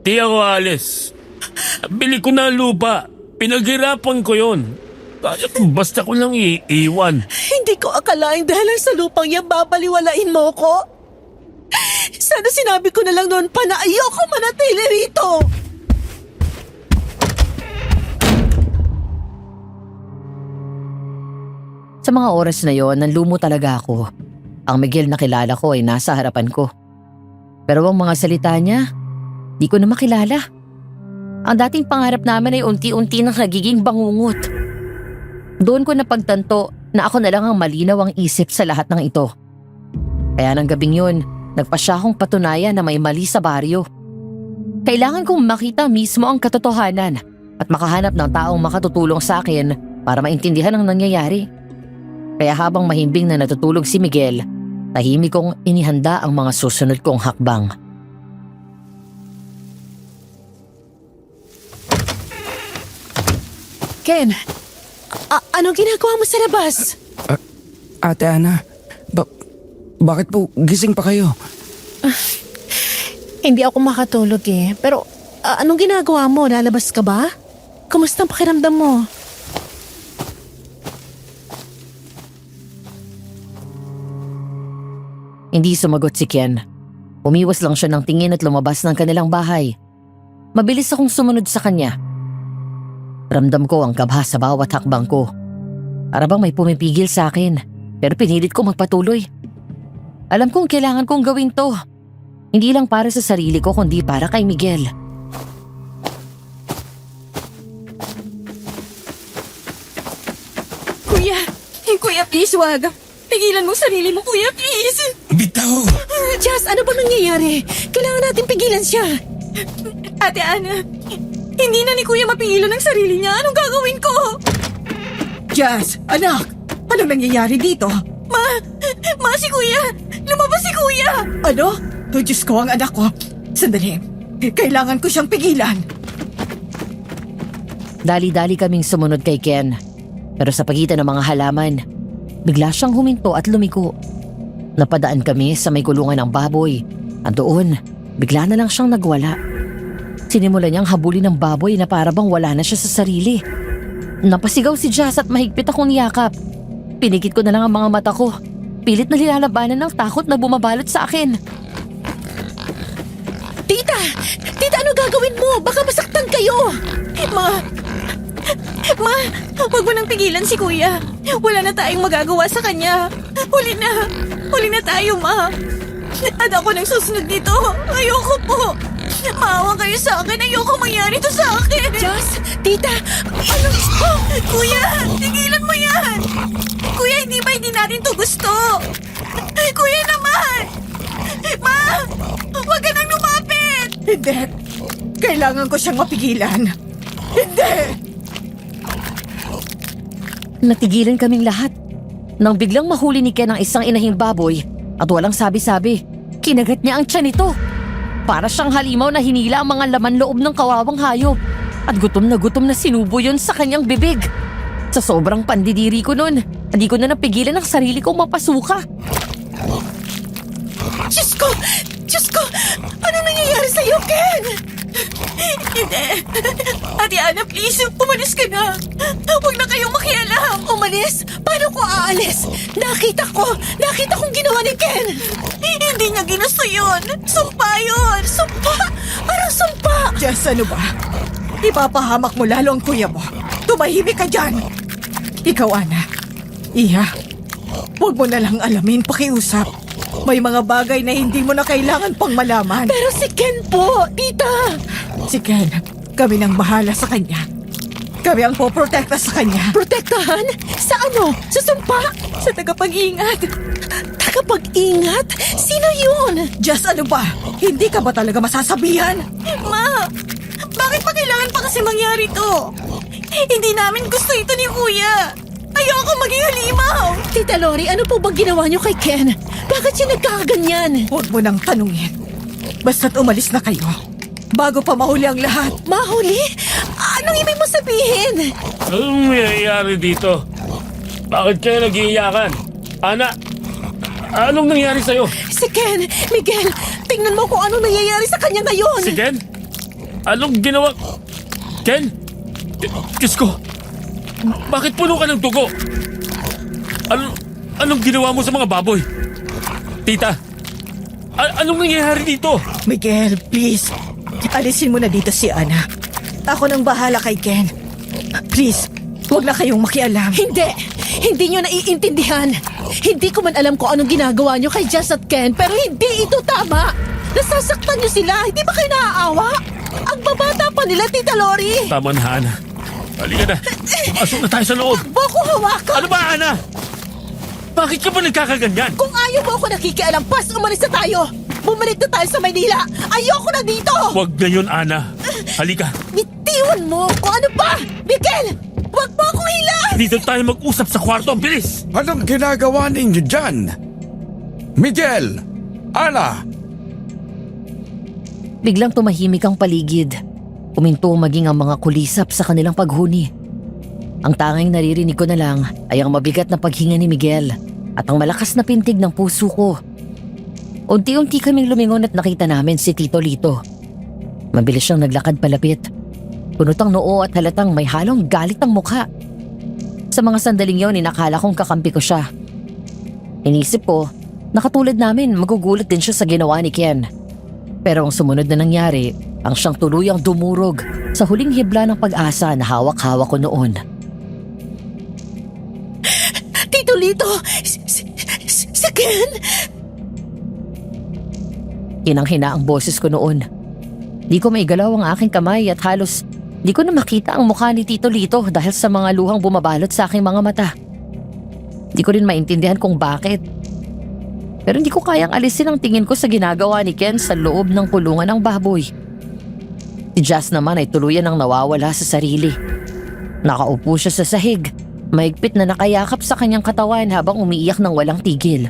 Di ako alis. Bili ko na ang lupa. Pinaghirapan ko yon. Kaya basta ko lang iiwan. Hindi ko akalain dahil lang sa lupang yan babaliwalain mo ko. Sana sinabi ko na lang noon pa na ayoko manatili rito. Sa mga oras na yon, nanlumo talaga ako. Ang Miguel na kilala ko ay nasa harapan ko. Pero ang mga salita niya, di ko na makilala. Ang dating pangarap namin ay unti-unti nang nagiging bangungot. Doon ko napagtanto na ako na lang ang malinaw ang isip sa lahat ng ito. Kaya ng gabing yun, nagpasya akong patunayan na may mali sa baryo. Kailangan kong makita mismo ang katotohanan at makahanap ng taong makatutulong sa akin para maintindihan ang nangyayari. Kaya habang mahimbing na natutulog si Miguel, tahimik kong inihanda ang mga susunod kong hakbang. Ken, anong ginagawa mo sa labas? Ate Ana, bakit po gising pa kayo? Hindi ako makatulog eh. Pero anong ginagawa mo? Lalabas ka ba? Kumusta ang pakiramdam mo? Hindi sumagot si Ken. Umiwas lang siya ng tingin at lumabas ng kanilang bahay. Mabilis akong sumunod sa kanya. Ramdam ko ang kabha sa bawat hakbang ko. Para bang may pumipigil sa akin, pero pinilit ko magpatuloy. Alam kong kailangan kong gawin to. Hindi lang para sa sarili ko kundi para kay Miguel. Kuya, please, wag. Pigilan mo sarili mo, kuya, please. Bitaw! Jazz, ano ba nangyayari? Kailangan natin pigilan siya. Ate Ana, hindi na ni kuya mapigilan ang sarili niya. Anong gagawin ko? Jazz, anak, anong nangyayari dito? Ma, si kuya. Lumabas si kuya. Ano? Oh, Diyos ko, ang anak ko. Sandali, kailangan ko siyang pigilan. Dali-dali kaming sumunod kay Ken. Pero sa pagitan ng mga halaman, bigla siyang huminto at lumiko. Napadaan kami sa may kulungan ng baboy. At doon, bigla na lang siyang nagwala. Sinimulan niyang habulin ng baboy na para bang wala na siya sa sarili. Napasigaw si Jazz at mahigpit akong niyakap. Pinikit ko na lang ang mga mata ko. Pilit na nilalabanan ng takot na bumabalot sa akin. Tita! Tita, ano gagawin mo? Baka masaktan kayo! Ma, huwag mo nang pigilan si kuya. Wala na tayong magagawa sa kanya. Huli na tayo, ma. At ako nang susunod dito. Ayoko po. Maawa kayo sa akin. Ayoko mangyari to sa akin. Diyos! Tita! Ano? Oh, kuya, tigilan mo yan. Kuya, hindi natin to gusto. Kuya naman. Ma, huwag ka nang lumapit. Hindi. Kailangan ko siyang mapigilan. Hindi! Natigilan kaming lahat. Nang biglang mahuli ni Ken ang isang inahing baboy at walang sabi-sabi, kinagat niya ang tiyan nito. Para siyang halimaw na hinila ang mga laman loob ng kawawang hayop. At gutom na sinubo yon sa kanyang bibig. Sa sobrang pandidiri ko nun, hindi ko na napigilan ang sarili kong mapasuka. Diyos ko! Ano nangyayari sa'yo, Ken? Hindi. Ate Ana, please, umalis ka na. Huwag na kayong makialam. Umalis? Paano ko aalis? Nakita kong ginawa ni Ken! Hindi niya ginusto yun. Sumpa yun. Sumpa. Parang sumpa. Jess, ano ba? Ipapahamak mo lalo ang kuya mo. Tumahimik ka dyan. Ikaw, Ana. Iha, huwag mo na lang alamin pakiusap. May mga bagay na hindi mo na kailangan pang malaman. Pero si Ken po, tita! Si Ken, kami nang bahala sa kanya. Kami ang poprotekta sa kanya. Protektahan? Sa ano? Sa sumpa? Sa tagapag-ingat. Tagapag-ingat? Sino yun? Jess, ano ba? Hindi ka ba talaga masasabihan? Ma, bakit pa kailangan pa kasi mangyari to? Hindi namin gusto ito ni Kuya. Ayoko maging halimaw. Tita Lori, ano po bang ginawa niyo kay Ken? Bakit siya nagkakaganyan? Huwag mo nang tanungin. Basta't umalis na kayo. Bago pa mahuli ang lahat. Mahuli? Anong ibig mo sabihin? Anong nangyayari dito? Bakit kayo nag-iiyakan? Ana, anong nangyari sa'yo? Si Ken! Miguel! Tingnan mo kung anong nangyayari sa kanya ngayon! Si Ken? Anong ginawa? Ken? Diyos ko! Bakit puno ka ng dugo? Anong ginawa mo sa mga baboy? Tita, anong nangyayari dito? Miguel, please. Alisin mo na dito si Ana. Ako nang bahala kay Ken. Please, huwag na kayong makialam. Hindi! Hindi niyo naiintindihan! Hindi ko man alam kung anong ginagawa niyo kay Jess at Ken, pero hindi ito tama! Nasasaktan niyo sila! Hindi ba kayo naaawa? Ang babata pa nila, Tita Lori! Tama na, Ana. Halika na. Pasok na tayo sa loob. Huwag mo ako hawakan! Ano ba, Ana? Bakit ka ba nagkakaganyan? Kung ayaw mo ako nakikialam, pas umalis na tayo! Bumalik na tayo sa Maynila! Ayoko na dito! Huwag ngayon, Ana. Halika. Bitiwan mo kung ano pa! Miguel! Huwag mo akong hila! Dito tayo mag-usap sa kwarto. Ang bilis! Anong ginagawa ninyo dyan? Miguel! Ana! Biglang tumahimik ang paligid. Uminto maging ang mga kulisap sa kanilang paghuni. Ang tanging naririnig ko na lang ay ang mabigat na paghinga ni Miguel at ang malakas na pintig ng puso ko. Unti-unti kaming lumingon at nakita namin si Tito Lito. Mabilis siyang naglakad palapit. Punotang noo at halatang may halong galit ang mukha. Sa mga sandaling yon, inakala kong kakampi ko siya. Inisip ko, nakatulad namin, magugulat din siya sa ginawa ni Ken. Pero ang sumunod na nangyari, ang siyang tuluyang dumurog sa huling hibla ng pag-asa na hawak-hawak ko noon. Tito Lito! Si Ken! Hinang-hina ang boses ko noon. Di ko maigalaw ang aking kamay at halos di ko na makita ang mukha ni Tito Lito dahil sa mga luhang bumabalot sa aking mga mata. Di ko rin maintindihan kung bakit. Pero hindi ko kayang alisin ang tingin ko sa ginagawa ni Ken sa loob ng kulungan ng baboy. Si Jazz naman ay tuluyan ang nawawala sa sarili. Nakaupo siya sa sahig, mahigpit na nakayakap sa kanyang katawan habang umiiyak ng walang tigil.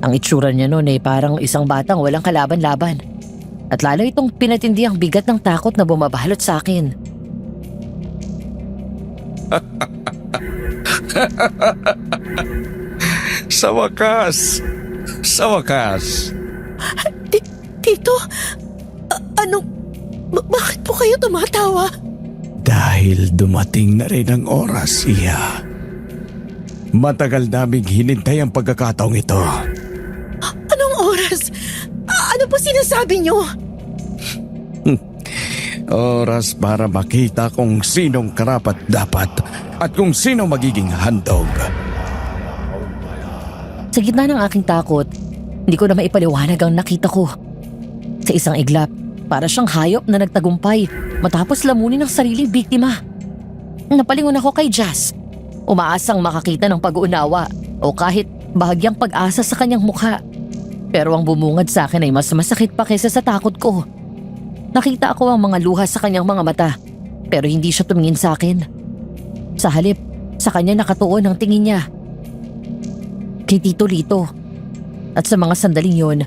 Ang itsura niya noon ay parang isang batang walang kalaban-laban. At lalo itong pinatindi ang bigat ng takot na bumabalot sa akin. Sa wakas! Tito, bakit po kayo tumatawa? Dahil dumating na rin ang oras, Iha. Matagal naming hinintay ang pagkakataong ito. Anong oras? Ano po sinasabi niyo? Oras para makita kung sinong karapat-dapat at kung sino magiging handog. Sa gitna ng aking takot, hindi ko na maipaliwanag ang nakita ko. Sa isang iglap, para siyang hayop na nagtagumpay matapos lamunin ng sariling biktima. Napalingon ako kay Jazz. Umaasang makakita ng pag-uunawa o kahit bahagyang pag-asa sa kanyang mukha. Pero ang bumungad sa akin ay mas masakit pa kaysa sa takot ko. Nakita ko ang mga luha sa kanyang mga mata, pero hindi siya tumingin sa akin. Sa halip, sa kanya nakatuon ang tingin niya. Kay Tito Lito. At sa mga sandaling yun,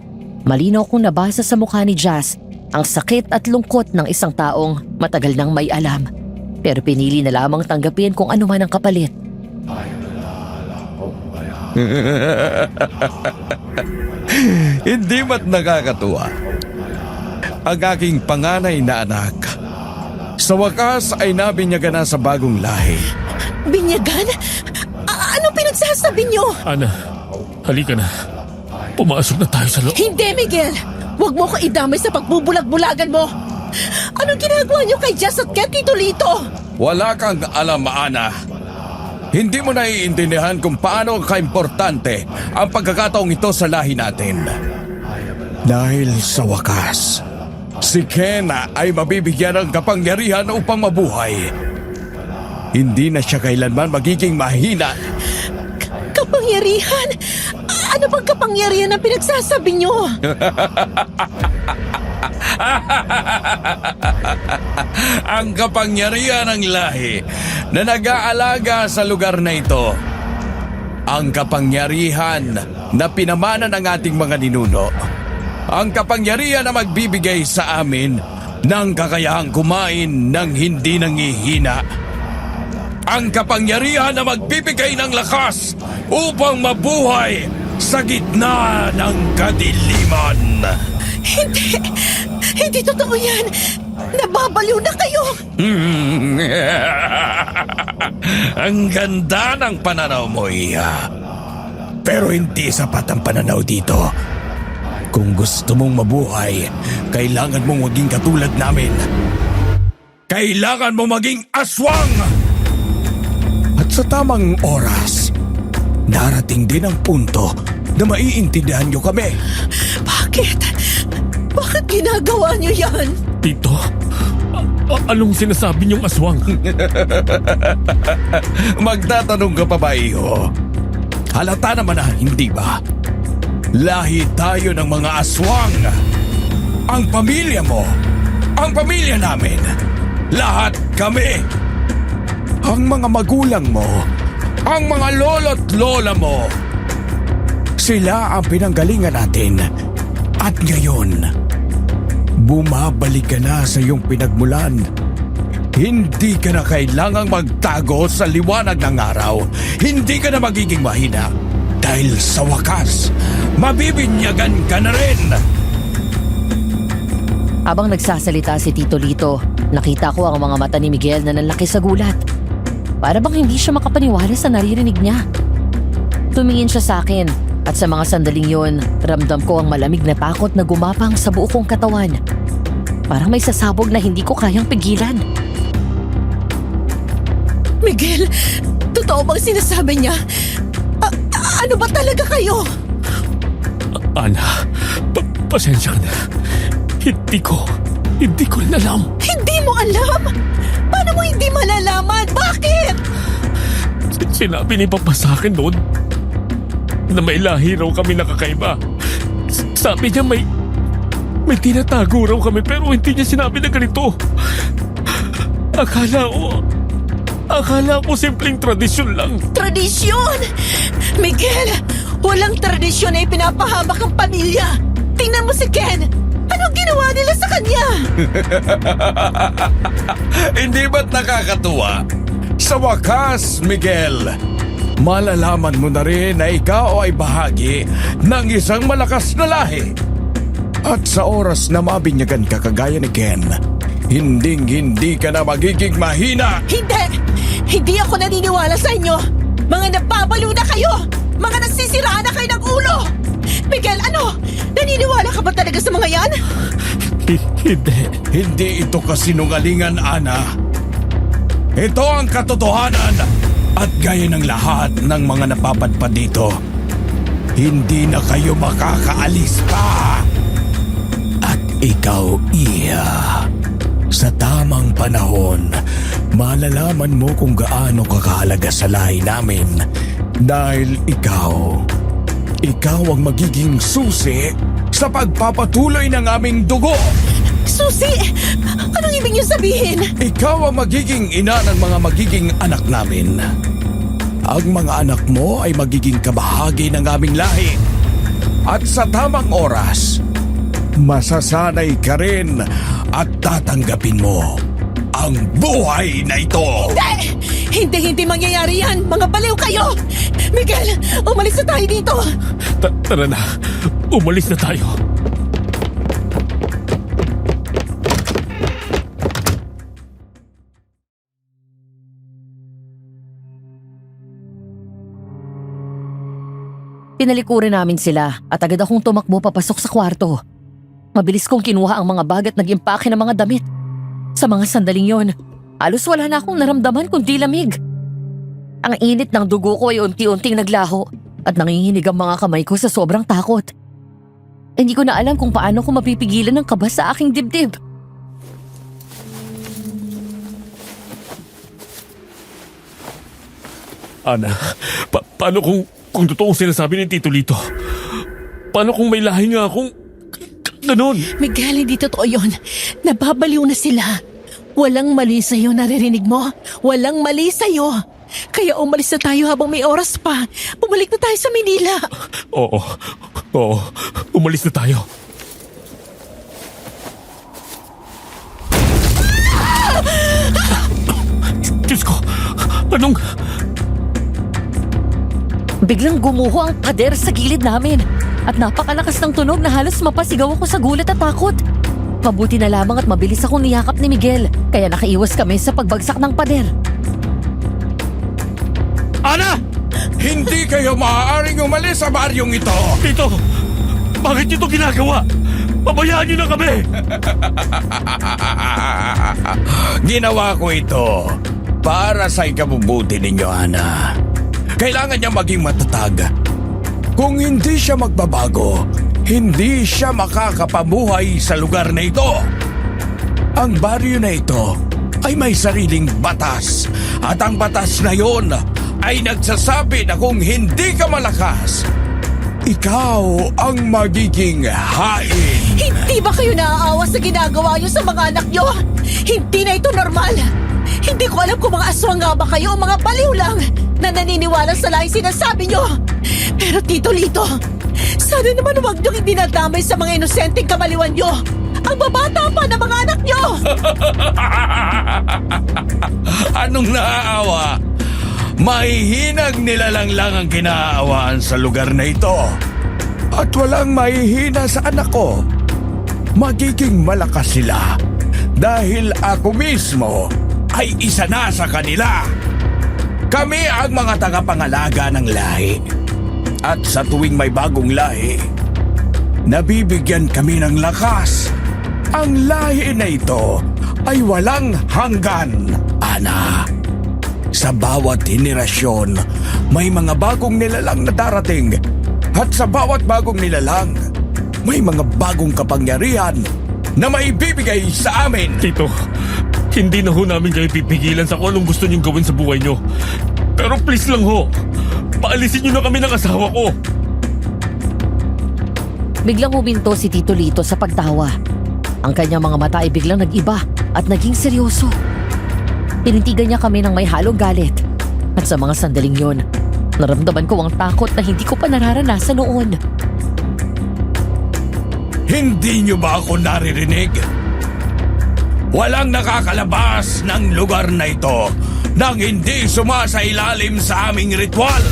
malinaw kong nabasa sa mukha ni Jazz ang sakit at lungkot ng isang taong matagal nang may alam. Pero pinili na lamang tanggapin kung ano man ang kapalit. Hindi ba't nakakatuwa? Ang aking panganay na anak, sa wakas ay nabinyagan na sa bagong lahi. Binyagan? Ano pinagsasabi niyo? Ana, halika na. Pumasok na tayo sa loob. Hindi, Miguel! Huwag mo ko idamay sa pagbubulag-bulagan mo! Anong ginagawa niyo kay Jazz at kay Tito Lito? Wala kang alam, Ana. Hindi mo naiintindihan kung paano kaimportante ang pagkakataong ito sa lahi natin. Dahil sa wakas, si Ken ay mabibigyan ng kapangyarihan upang mabuhay. Hindi na siya kailanman magiging mahina. Kapangyarihan? Ano bang kapangyarihan ang pinagsasabi niyo? Ang kapangyarihan ng lahi na nag-aalaga sa lugar na ito. Ang kapangyarihan na pinamana ng ating mga ninuno. Ang kapangyarihan na magbibigay sa amin ng kakayahang kumain ng hindi nangihina. Ang kapangyarihan na magbibigay ng lakas upang mabuhay sa gitna ng kadiliman. Hindi totoo yan! Nababaliw na kayo! Ang ganda ng pananaw mo, Iha. Pero hindi sapat ang pananaw dito. Kung gusto mong mabuhay, kailangan mong maging katulad namin. Kailangan mo maging aswang! At sa tamang oras, darating din ang punto na maiintindihan niyo kami. Bakit? Bakit ginagawa niyo yan? Tito, anong sinasabi niyong aswang? Magtatanong ka pa ba, Iho? Halata naman na, hindi ba? Lahi tayo ng mga aswang. Ang pamilya mo, ang pamilya namin, lahat kami. Ang mga magulang mo, ang mga lolo't lola mo, sila ang pinanggalingan natin. At ngayon, bumabalik ka na sa iyong pinagmulan. Hindi ka na kailangang magtago sa liwanag ng araw. Hindi ka na magiging mahina. Dahil sa wakas, mabibinyagan ka na rin. Habang nagsasalita si Tito Lito, nakita ko ang mga mata ni Miguel na nanlaki sa gulat. Para bang hindi siya makapaniwala sa naririnig niya. Tumingin siya sa akin at sa mga sandaling yon, ramdam ko ang malamig na takot na gumapang sa buo kong katawan. Parang may sasabog na hindi ko kayang pigilan. Miguel, totoo bang sinasabi niya? Ano ba talaga kayo? Ana, pasensya ka na. Hindi ko rin alam. Hindi mo alam? Paano mo hindi malalaman? Bakit? Sinabi ni Papa sa akin noon na may lahi raw kami nakakaiba. Sabi niya may tinatago raw kami pero hindi niya sinabi na ganito. Akala ko simpleng tradisyon lang. Tradisyon? Miguel, walang tradisyon na ipinapahamak ang pamilya. Tingnan mo si Ken. Anong ginawa nila sa kanya? Hindi ba't nakakatuwa? Sa wakas, Miguel, malalaman mo na rin na ikaw ay bahagi ng isang malakas na lahi. At sa oras na mabinyagan ka kagaya ni Ken, hindi ka na magiging mahina. Hindi! Hindi ako naniniwala sa inyo! Mga nagpapaliw na kayo! Mga nagsisiraan na kayo ng ulo! Miguel, ano? Naniniwala ka ba talaga sa mga yan? Hindi. Hindi ito kasinungalingan, Ana. Ito ang katotohanan. At gaya ng lahat ng mga napapadpad dito, hindi na kayo makakaalis pa. At ikaw, Iya, sa tamang panahon, malalaman mo kung gaano kakahalaga sa lahi namin. Dahil ikaw ang magiging susi sa pagpapatuloy ng aming dugo. Susi! Anong ibig niyo sabihin? Ikaw ang magiging ina ng mga magiging anak namin. Ang mga anak mo ay magiging kabahagi ng aming lahi. At sa tamang oras, masasanay ka rin at tatanggapin mo ang buhay na ito. Hindi mangyayari yan! Mga baliw kayo! Miguel, umalis na tayo dito! Tara na. Umalis na tayo. Pinalikurin namin sila at agad akong tumakbo papasok sa kwarto. Mabilis kong kinuha ang mga bag at nag-impake ng mga damit. Sa mga sandaling yon, halos wala na akong naramdaman kundi lamig. Ang init ng dugo ko ay unti-unting naglaho at nanginginig ang mga kamay ko sa sobrang takot. Hindi ko na alam kung paano ko mapipigilan ng kaba sa aking dibdib. Ana, paano kung totoong sinasabi ni Tito Lito? Paano kung may lahi nga akong ganon? Miguel, hindi totoo yun. Nababaliw na sila. Walang mali sa'yo, naririnig mo? Walang mali sa'yo. Kaya umalis na tayo habang may oras pa. Bumalik na tayo sa Manila. Oo. Umalis na tayo. Diyos ko, anong... Biglang gumuho ang pader sa gilid namin at napakalakas ng tunog na halos mapasigaw ako sa gulat at takot. Mabuti na lamang at mabilis akong niyakap ni Miguel kaya nakaiwas kami sa pagbagsak ng pader. Ana! Hindi kayo maaaring umalis sa baryong ito! Tito, bakit niyo ito ginagawa? Pabayaan niyo na kami! Ginawa ko ito para sa ikabubuti ninyo, Ana. Kailangan niya maging matatag. Kung hindi siya magbabago, hindi siya makakapabuhay sa lugar na ito. Ang baryo na ito ay may sariling batas. At ang batas na yon ay nagsasabi na kung hindi ka malakas, ikaw ang magiging hain. Hindi ba kayo naaawa sa ginagawa niyo sa mga anak niyo? Hindi na ito normal. Hindi ko alam kung mga aswang nga ba kayo o mga baliw lang na naniniwala sa laing sinasabi niyo. Pero Tito Lito, sana naman huwag niyong idinadamay sa mga inosenteng kamaliwan niyo. Ang babata pa ng mga anak niyo. Anong naaawa? Mahihinag nilalang lang ang kinaawaan sa lugar na ito. At walang mahihina sa anak ko. Magiging malakas sila dahil ako mismo ay isa na sa kanila. Kami ang mga tagapangalaga ng lahi. At sa tuwing may bagong lahi, nabibigyan kami ng lakas. Ang lahi na ito ay walang hanggan, Ana. Sa bawat henerasyon, may mga bagong nilalang na darating. At sa bawat bagong nilalang, may mga bagong kapangyarihan na maibibigay sa amin. Tito, hindi na ho namin kayo pipigilan sa kung anong gusto niyong gawin sa buhay niyo. Pero please lang ho, paalisin niyo na kami ng asawa ko. Biglang huminto si Tito Lito sa pagtawa. Ang kanyang mga mata ay biglang nag-iba at naging seryoso. Tinintigan niya kami ng may halong galit. At sa mga sandaling yon, naramdaman ko ang takot na hindi ko pa nararanasan noon. Hindi niyo ba ako naririnig? Walang nakakalabas ng lugar na ito nang hindi sumasailalim sa aming ritual.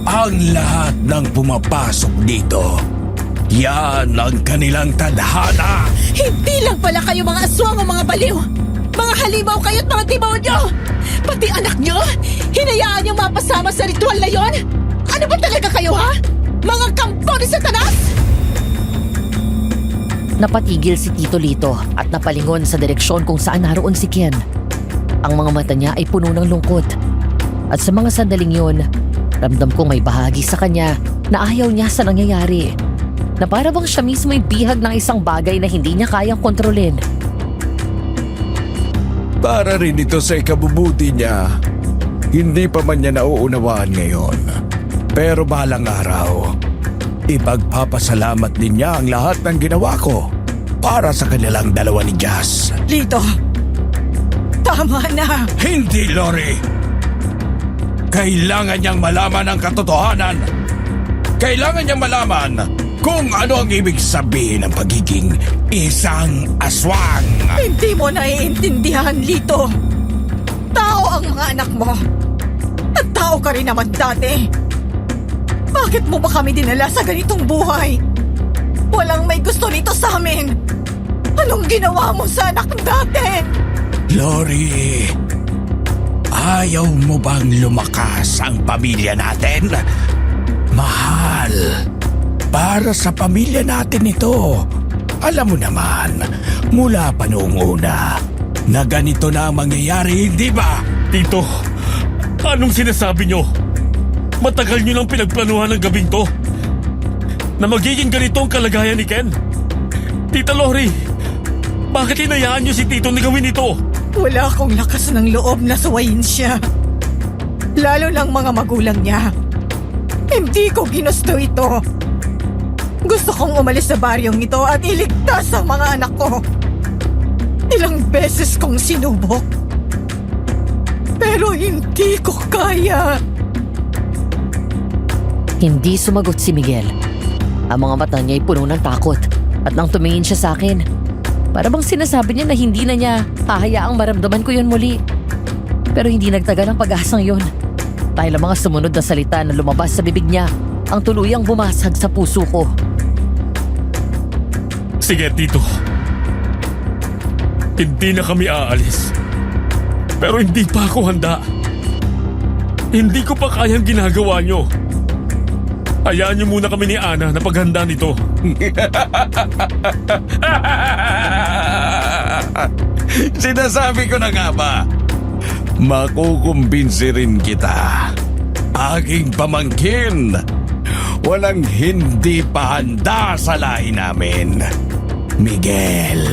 Ang lahat ng pumapasok dito Yan ang kanilang tadhana. Hindi lang pala kayo mga aswang o mga baliw. Mga halimaw kayo at mga demonyo. Pati anak nyo, hinayaan nyo mapasama sa ritual na yon? Ano ba talaga kayo, ha? Mga kampo ni Satanas? Napatigil si Tito Lito at napalingon sa direksyon kung saan naroon si Ken. Ang mga mata niya ay puno ng lungkot. At sa mga sandaling yun, ramdam kong may bahagi sa kanya na ayaw niya sa nangyayari. Na para bang siya mismo ay bihag ng isang bagay na hindi niya kayang kontrolin. Para rin ito sa ikabubuti niya. Hindi pa man niya nauunawaan ngayon. Pero balang araw, ipagpapasalamat din niya ang lahat ng ginawa ko para sa kanilang dalawa ni Jazz. Lito, tama na. Hindi, Lori. Kailangan niyang malaman ang katotohanan. Kailangan niyang malaman kung ano ang ibig sabihin ng pagiging isang aswang. Hindi mo naiintindihan, Lito. Tao ang mga anak mo. At tao ka rin naman dati. Bakit mo ba kami dinala sa ganitong buhay? Walang may gusto nito sa amin. Anong ginawa mo sa anak dati? Lori, ayaw mo bang lumakas ang pamilya natin? Mahal, para sa pamilya natin ito. Alam mo naman, mula pa noong una, na ganito na ang mangyayari, hindi ba? Tito, anong sinasabi nyo? Matagal nyo lang pinagplanuhan ng gabing to na magiging ganito ang kalagayan ni Ken. Tita Lori, bakit hinayaan nyo si Tito na gawin ito? Wala akong lakas ng loob na suwayin siya. Lalo ng mga magulang niya. Hindi ko ginusto ito. Gusto kong umalis sa baryong ito at iligtas ang mga anak ko. Ilang beses kong sinubok. Pero hindi ko kaya. Hindi sumagot si Miguel. Ang mga mata niya ay puno ng takot at nang tumingin siya sa akin, para bang sinasabi niya na hindi na niya hahayaang maramdaman ko yun muli. Pero hindi nagtagal ang pag-asang yun. Dahil ang mga sumunod na salita na lumabas sa bibig niya ang tuluyang bumasag sa puso ko. Sige, Tito. Hindi na kami aalis. Pero hindi pa ako handa. Hindi ko pa kayang ginagawa nyo. Hayaan niyo muna kami ni Ana na paghanda nito. Sinasabi ko na nga ba, makukumbinsi rin kita. Aking pamangkin, walang hindi pa handa sa lahi namin. Miguel,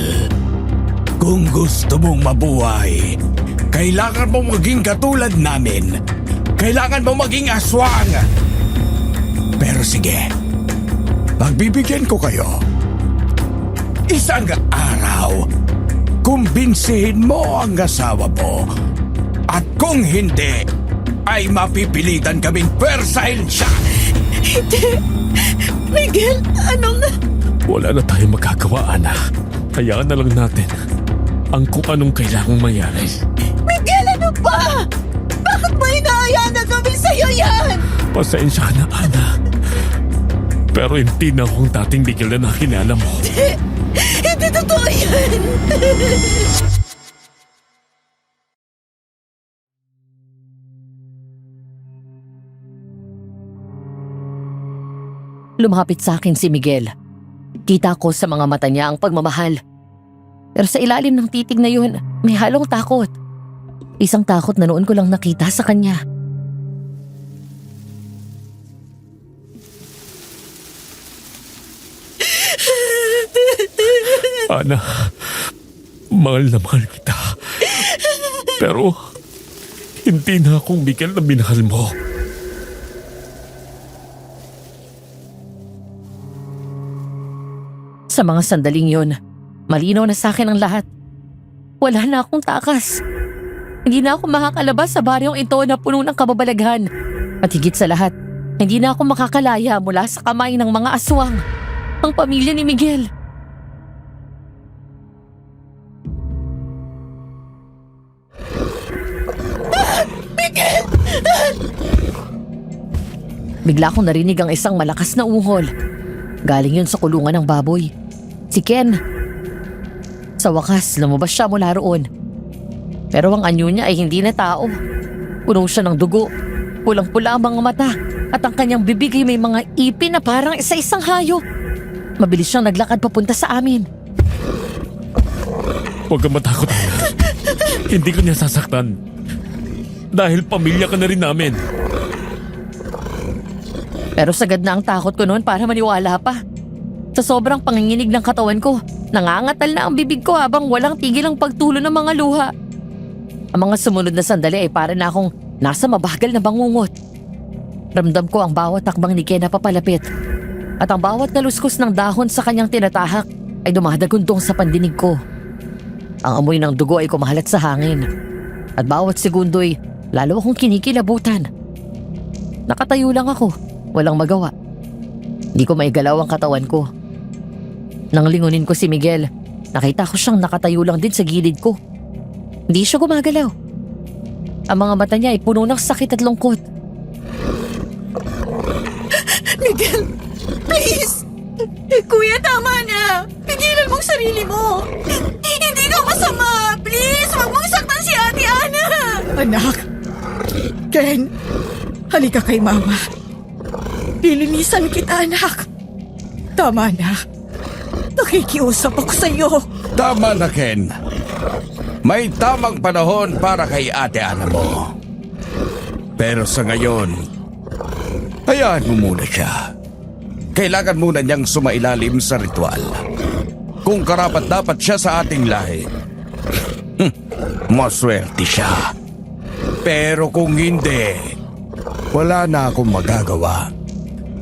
kung gusto mong mabuhay, kailangan mong maging katulad namin. Kailangan mong maging aswang. Pero sige, pagbibigyan ko kayo. Isang araw, kumbinsihin mo ang asawa mo. At kung hindi, ay mapipilitan kaming pwersahin siya. Hindi. Miguel, anong... Wala na tayong magagawa, Ana. Hayaan na lang natin ang kung anong kailangang mangyari. Miguel, ano ba? Bakit mo hinahayaan na gawin sa'yo yan? Pasensya ka na, Ana. Pero hindi na akong dating Miguel na nakilala mo. Hindi totoo yan. Lumapit sa akin si Miguel. Kita ko sa mga mata niya ang pagmamahal. Pero sa ilalim ng titig na yun, may halong takot. Isang takot na noon ko lang nakita sa kanya. Ana, mahal na mahal kita. Pero, hindi na akong Miguel na minahal mo. Sa mga sandaling yun, malinaw na sa akin ang lahat. Wala na akong takas. Hindi na ako makakalabas sa baryong ito na puno ng kababalaghan. At higit sa lahat, hindi na ako makakalaya mula sa kamay ng mga aswang. Ang pamilya ni Miguel. Bigla kong narinig ang isang malakas na uhol. Galing yun sa kulungan ng baboy. Si Ken. Sa wakas, lumabas siya mula roon. Pero ang anyo niya ay hindi na tao. Puno siya ng dugo. Pulang-pula ang mga mata. At ang kanyang bibig ay may mga ipin na parang isa-isang hayop. Mabilis siyang naglakad papunta sa amin. Huwag kang matakot, Ana. Hindi ko niya sasaktan. Dahil pamilya ka na rin namin. Pero sagad na ang takot ko noon para maniwala pa. Sa sobrang panginginig ng katawan ko, nangangatal na ang bibig ko habang walang tigil ang pagtulo ng mga luha. Ang mga sumunod na sandali ay para na akong nasa mabagal na bangungot. Ramdam ko ang bawat takbang ni Ken na papalapit. At ang bawat naluskos ng dahon sa kanyang tinatahak ay dumadagundong sa pandinig ko. Ang amoy ng dugo ay kumahalat sa hangin. At bawat segundo'y lalo akong kinikilabutan. Nakatayo lang ako. Walang magawa. Hindi ko maigalaw ang katawan ko. Nang lingunin ko si Miguel, nakita ko siyang nakatayo lang din sa gilid ko. Hindi siya gumagalaw. Ang mga mata niya ay puno ng sakit at lungkot. Miguel, please! Kuya, tama na! Pigilan mong sarili mo! Hindi ka masama! Please, huwag mong saktan si Ate Ana! Anak! Ken, halika kay Mama. Lilinisan kita, anak. Tama na. Nakikiusap ako sa iyo. Tama na, Ken. May tamang panahon para kay Ate Ana mo. Pero sa ngayon, hayaan mo muna siya. Kailangan muna niyang sumailalim sa ritual. Kung karapat-dapat siya sa ating lahi, maswerte siya. Pero kung hindi, wala na akong magagawa.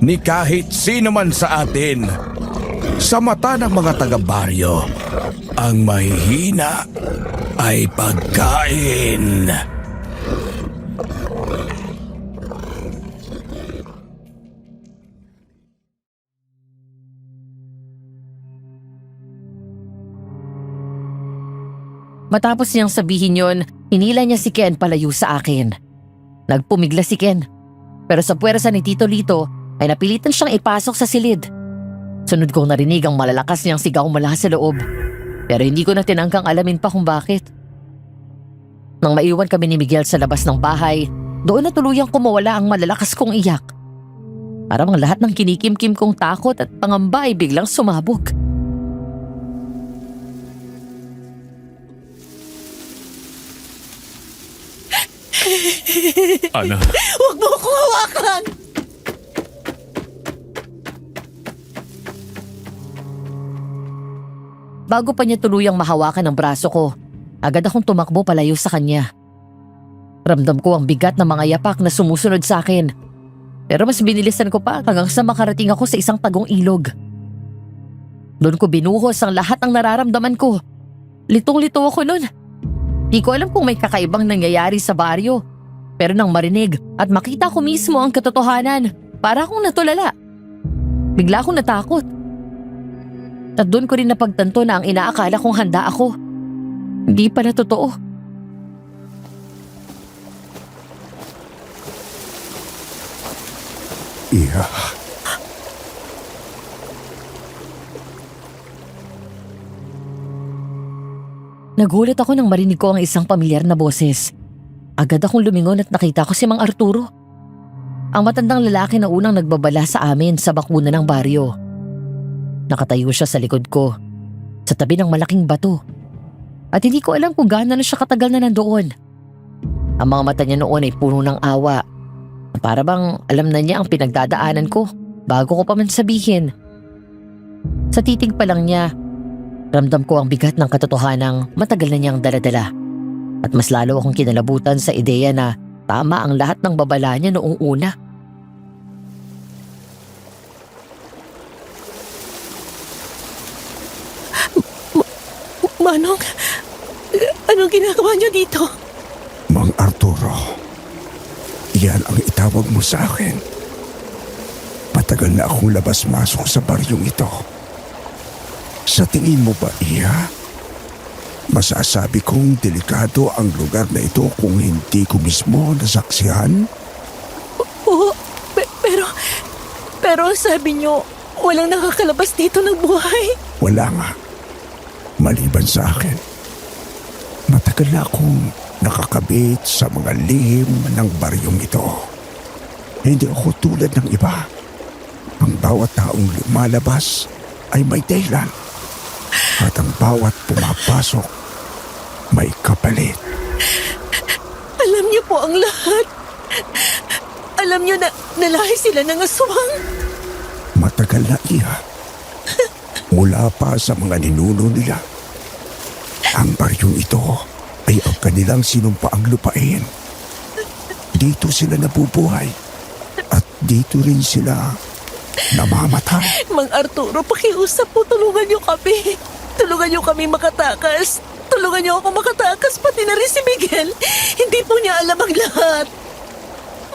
Ni kahit sino man sa atin, sa mata ng mga taga-baryo, ang mahihina ay pagkain. Matapos niyang sabihin yon, hinila niya si Ken palayo sa akin. Nagpumigla si Ken. Pero sa puwersa ni Tito Lito, ay napilitan siyang ipasok sa silid. Sunod kong narinig ang malalakas niyang sigaw mula sa loob. Pero hindi ko na tinangkang alamin pa kung bakit. Nang maiwan kami ni Miguel sa labas ng bahay, doon na tuluyang kumawala ang malalakas kong iyak. Parang ang lahat ng kinikimkim kong takot at pangamba ay biglang sumabog. Ana, Huwag mo akong hawakan! Bago pa niya tuluyang mahawakan ang braso ko, agad akong tumakbo palayo sa kanya. Ramdam ko ang bigat ng mga yapak na sumusunod sa akin. Pero mas binilisan ko pa hanggang sa makarating ako sa isang tagong ilog. Doon ko binuhos ang lahat ng nararamdaman ko. Litong-lito ako noon. Di ko alam kung may kakaibang nangyayari sa baryo. Pero nang marinig at makita ko mismo ang katotohanan, para akong natulala. Bigla akong natakot. At doon ko rin napagtanto na ang inaakala kong handa ako, hindi pala totoo. Iha. Nagulat ako nang marinig ko ang isang pamilyar na boses. Agad akong lumingon at nakita ko si Mang Arturo. Ang matandang lalaki na unang nagbabala sa amin sa bakuna ng baryo. Nakatayo siya sa likod ko, sa tabi ng malaking bato. At hindi ko alam kung gaano na siya katagal na nandoon. Ang mga mata niya noon ay puno ng awa. Para bang alam na niya ang pinagdadaanan ko bago ko pa man sabihin. Sa titig pa lang niya, ramdam ko ang bigat ng katotohanang matagal na niyang daladala. At mas lalo akong kinalabutan sa ideya na tama ang lahat ng babala niya noong una. Manong, anong ginagawa niyo dito? Mang Arturo, yan ang itawag mo sa akin. Matagal na akong labas-masok sa baryong ito. Sa tingin mo ba, Iha? Masasabi kong delikado ang lugar na ito kung hindi ko mismo nasaksihan? Oo, pero sabi niyo, Walang nakakalabas dito ng buhay. Wala nga. Maliban sa akin. Matagal na akong nakakabit sa mga lihim ng baryong ito. Hindi ako tulad ng iba. Ang bawat taong lumalabas ay may dahilan. At ang bawat pumapasok may kapalit. Alam niyo po ang lahat. Alam niyo na nalahi sila ng aswang. Matagal na iya. Mula pa sa mga ninuno nila. Ang baryong ito ay ang kanilang sinumpaang lupain. Dito sila nabubuhay. At dito rin sila namamatay. Mang Arturo, pakiusap po, tulungan niyo kami. Tulungan niyo kami makatakas. Tulungan niyo ako makatakas, pati na rin si Miguel. Hindi po niya alam ang lahat.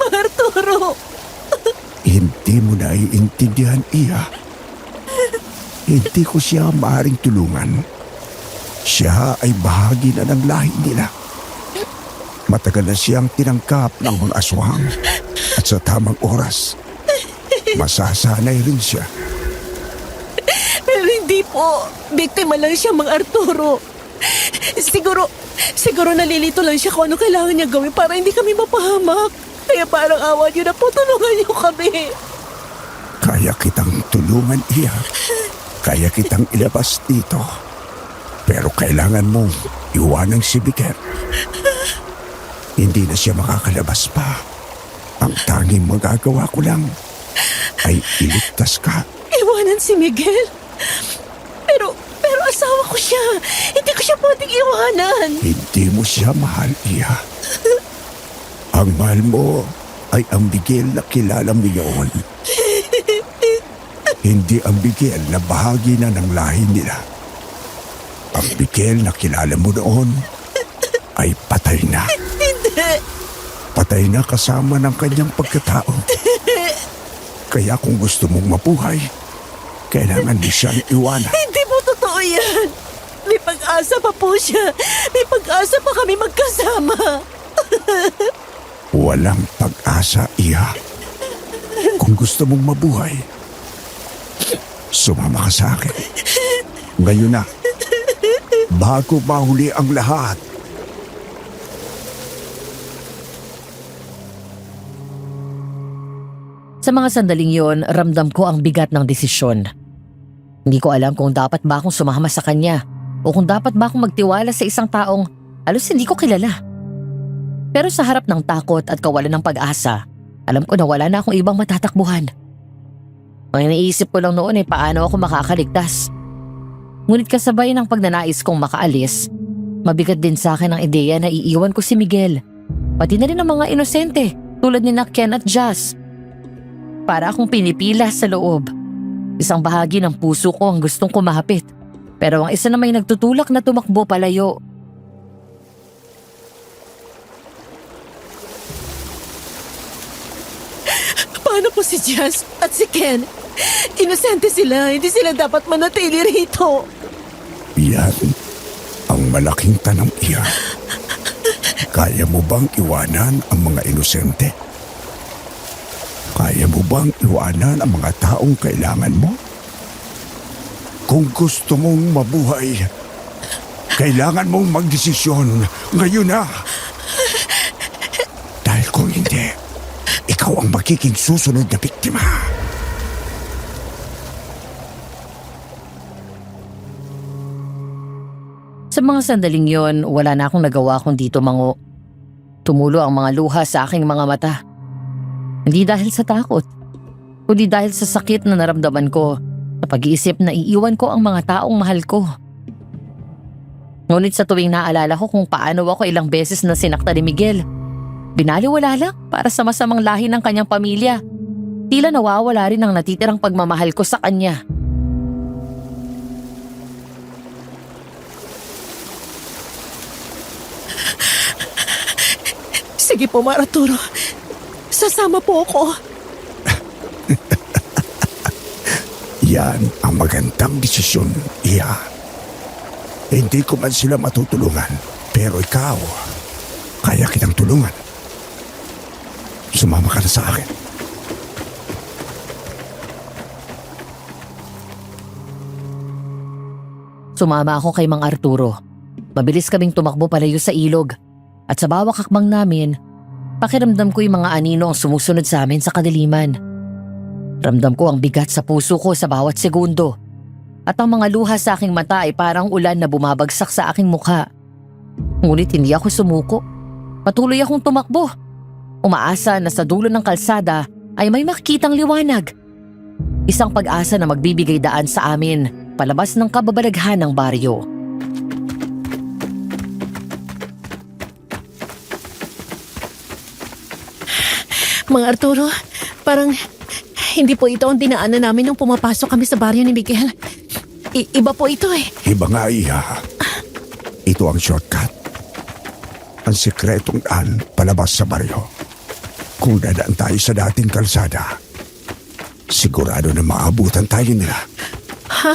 Mang Arturo. Hindi mo naiintindihan, iya. Hindi ko siya maaaring tulungan. Siya ay bahagi na ng lahi nila. Matagal na siyang tinangkap ng mga aswang. At sa tamang oras, masasanay rin siya. Pero hindi po. Biktima lang siya, Mang Arturo. Siguro nalilito lang siya kung ano kailangan niya gawin para hindi kami mapahamak. Kaya parang awa niyo na po, tulungan niyo kami. Kaya kitang tulungan, iya. Kaya kitang ilabas dito. Pero kailangan mong iwanan si Miguel. Hindi na siya makakalabas pa. Ang tanging magagawa ko lang ay iligtas ka. Iwanan si Miguel? Pero asawa ko siya. Hindi ko siya pwedeng iwanan. Hindi mo siya mahal, iya. Ang mahal mo ay ang Miguel na kilala mo yun. Hindi ang Miguel na bahagi na ng lahi nila. Ang Miguel na kilala mo noon ay patay na. Hindi. Patay na kasama ng kanyang pagkatao. Kaya kung gusto mong mabuhay, kailangan mo siyang iwanan. Hindi po totoo yan. May pag-asa pa po siya. May pag-asa pa kami magkasama. Walang pag-asa, iya. Kung gusto mong mabuhay, sumama ka sa akin. Ngayon na, bago mahuli ang lahat. Sa mga sandaling yon, ramdam ko ang bigat ng desisyon. Hindi ko alam kung dapat ba akong sumama sa kanya o kung dapat ba akong magtiwala sa isang taong halos hindi ko kilala. Pero sa harap ng takot at kawalan ng pag-asa, alam ko na wala na akong ibang matatakbuhan. Ang iniisip ko lang noon ay paano ako makakaligtas. Ngunit kasabay ng pagnanais kong makaalis, mabigat din sa akin ang ideya na iiwan ko si Miguel, pati na rin ang mga inosente tulad ni Ken at Jazz. Para akong pinipila sa loob. Isang bahagi ng puso ko ang gustong kumahapit, pero ang isa na may nagtutulak na tumakbo palayo. Paano po si Jazz at si Ken? Inosente sila. Hindi sila dapat manatili rito. Yan ang malaking tanong, iya. Kaya mo bang iwanan ang mga inosente? Kaya mo bang iwanan ang mga taong kailangan mo? Kung gusto mong mabuhay, kailangan mong magdesisyon ngayon na. Dahil kung hindi, ikaw ang magiging susunod na biktima. Sa mga sandaling yon, wala na akong nagawa kundi tumango. Tumulo ang mga luha sa aking mga mata. Hindi dahil sa takot, kundi dahil sa sakit na naramdaman ko sa pag-iisip na iiwan ko ang mga taong mahal ko. Ngunit sa tuwing naalala ko kung paano ako ilang beses na sinakta ni Miguel, binaliwala lang para sa masamang lahi ng kanyang pamilya. Tila nawawala rin ang natitirang pagmamahal ko sa kanya. Sige po, Mang Arturo. Sasama po ako. Yan ang magandang desisyon, iya. Hindi ko man sila matutulungan, pero ikaw, kaya kitang tulungan. Sumama ka na sa akin. Sumama ako kay Mang Arturo. Mabilis kaming tumakbo palayo sa ilog. At sa bawat hakbang namin, pakiramdam ko yung mga anino ang sumusunod sa amin sa kadiliman. Ramdam ko ang bigat sa puso ko sa bawat segundo. At ang mga luha sa aking mata ay parang ulan na bumabagsak sa aking mukha. Ngunit hindi ako sumuko. Patuloy akong tumakbo. Umaasa na sa dulo ng kalsada ay may makikitang liwanag. Isang pag-asa na magbibigay daan sa amin palabas ng kababalaghan ng baryo. Mang Arturo, parang hindi po ito ang dinaanan namin nung pumapasok kami sa baryo ni Miguel. Iba po ito eh. Iba nga, Iha. Ito ang shortcut. Ang sikretong daan palabas sa baryo. Kung dadaan tayo sa dating kalsada, sigurado na maabutan tayo nila. Ha?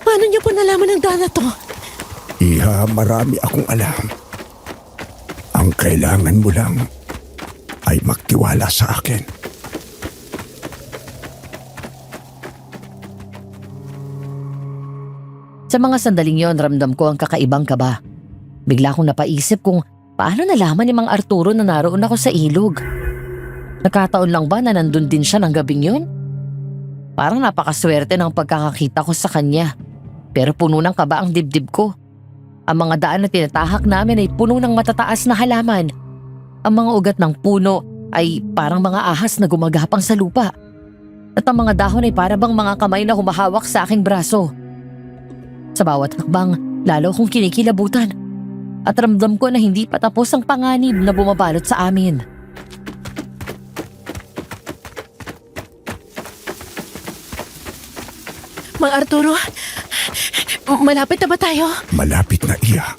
Paano niyo po nalaman ang daan na to? Iha, marami akong alam. Ang kailangan mo lang ay magtiwala sa akin. Sa mga sandaling yon, ramdam ko ang kakaibang kaba. Bigla akong napaisip kung paano nalaman ni Mang Arturo na naroon ako sa ilog. Nagkataon lang ba na nandun din siya ng gabing yon? Parang napakaswerte ng pagkakakita ko sa kanya. Pero puno ng kaba ang dibdib ko. Ang mga daan na tinatahak namin ay puno ng matataas na halaman. Ang mga ugat ng puno ay parang mga ahas na gumagapang sa lupa. At ang mga dahon ay para bang mga kamay na humahawak sa aking braso. Sa bawat hakbang, lalo kong kinikilabutan. At ramdam ko na hindi pa tapos ang panganib na bumabalot sa amin. Mang Arturo, malapit na ba tayo? Malapit na, Iha.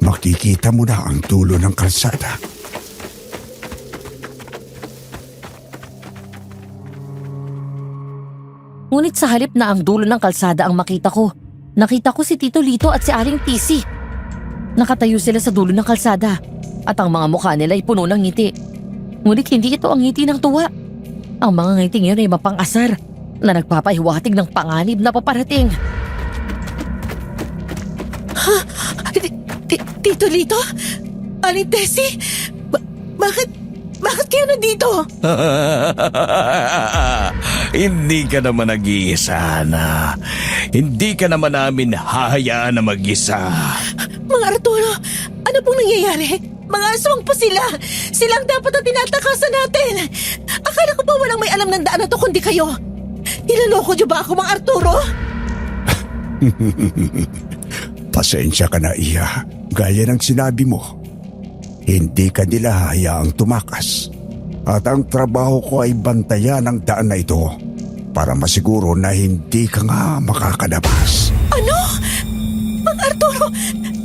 Makikita mo na ang dulo ng kalsada. Ngunit sa halip na ang dulo ng kalsada ang makita ko, nakita ko si Tito Lito at si Aling Tisi. Nakatayo sila sa dulo ng kalsada at ang mga mukha nila ay puno ng ngiti. Ngunit hindi ito ang ngiti ng tuwa. Ang mga ngiting yun ay mapang-asar na nagpapahiwatig ng panganib na paparating. Ha? Tito Lito? Aling Tessie? Bakit kayo nandito? Hindi ka naman nag-iisa na. Hindi ka naman namin hahayaan na mag-isa. Mang Arturo, ano pong nangyayari? Mga aswang po sila. Silang dapat na tinatakasan natin. Akala ko ba walang may alam ng daan na to kundi kayo? Niloloko niyo ba ako, Mang Arturo? Pasensya ka na, Iha. Gaya ng sinabi mo, hindi ka nila hayaang tumakas. At ang trabaho ko ay bantayan ang daan na ito para masiguro na hindi ka nga makakadabas. Ano? Mang Arturo,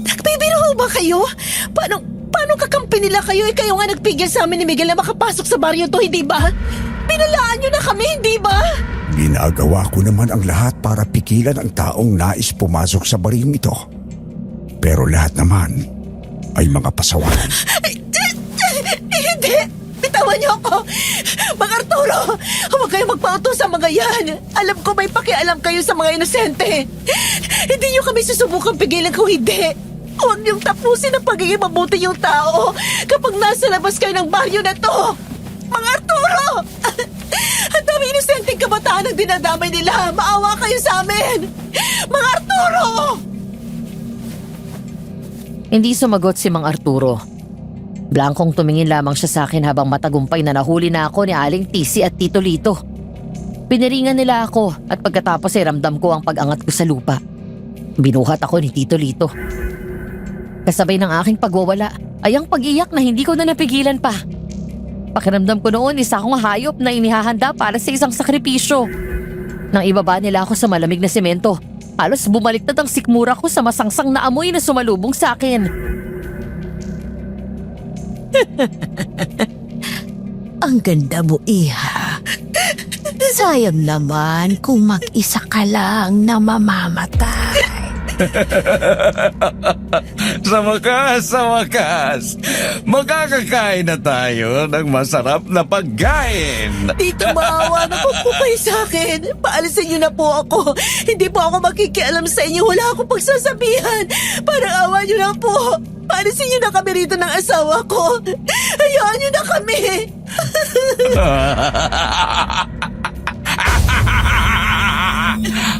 nagbibiro ba kayo? Paano kakampi nila kayo? Kayo nga nagpigil sa amin ni Miguel na makapasok sa baryo to, hindi ba? Pinalaan niyo na kami, hindi ba? Ginagawa ko naman ang lahat para pigilan ang taong nais pumasok sa baryong ito. Pero lahat naman ay mga pasawalan. Hindi! Bitawan niyo ako! Mang Arturo! Huwag kayo magpauto sa mga yan! Alam ko may pakialam kayo sa mga inosente! Hindi niyo kami susubukang pigilan kung hindi! Huwag niyong tapusin ang pagiging mabuti yung tao kapag nasa labas kayo ng baryo na to! Mang Arturo! Ang dami inosenteng kabataan ang dinadamay nila! Maawa kayo sa amin! Mang Arturo! Hindi sumagot si Mang Arturo. Blankong tumingin lamang siya sa akin habang matagumpay na nahuli na ako ni Aling Tisi at Tito Lito. Piniringan nila ako at pagkatapos ay ramdam ko ang pag-angat ko sa lupa. Binuhat ako ni Tito Lito. Kasabay ng aking pagwawala ay ang pag-iyak na hindi ko na napigilan pa. Pakiramdam ko noon isa akong hayop na inihahanda para sa isang sakripisyo. Nang ibaba nila ako sa malamig na semento, halos bumaliktad ang sikmura ko sa masangsang na amoy na sumalubong sa akin. Ang ganda mo, Iha. Sayang naman kung mag-isa ka lang na mamamatay. Sa wakas, makakakain na tayo ng masarap na pagkain. Tito, maawa na po kayo sa akin. Paalisin niyo na po ako. Hindi po ako makikialam sa inyo. Wala akong pagsasabihan. Parang awa niyo na po. Paalisin niyo na kami rito ng asawa ko. Hayaan niyo na kami.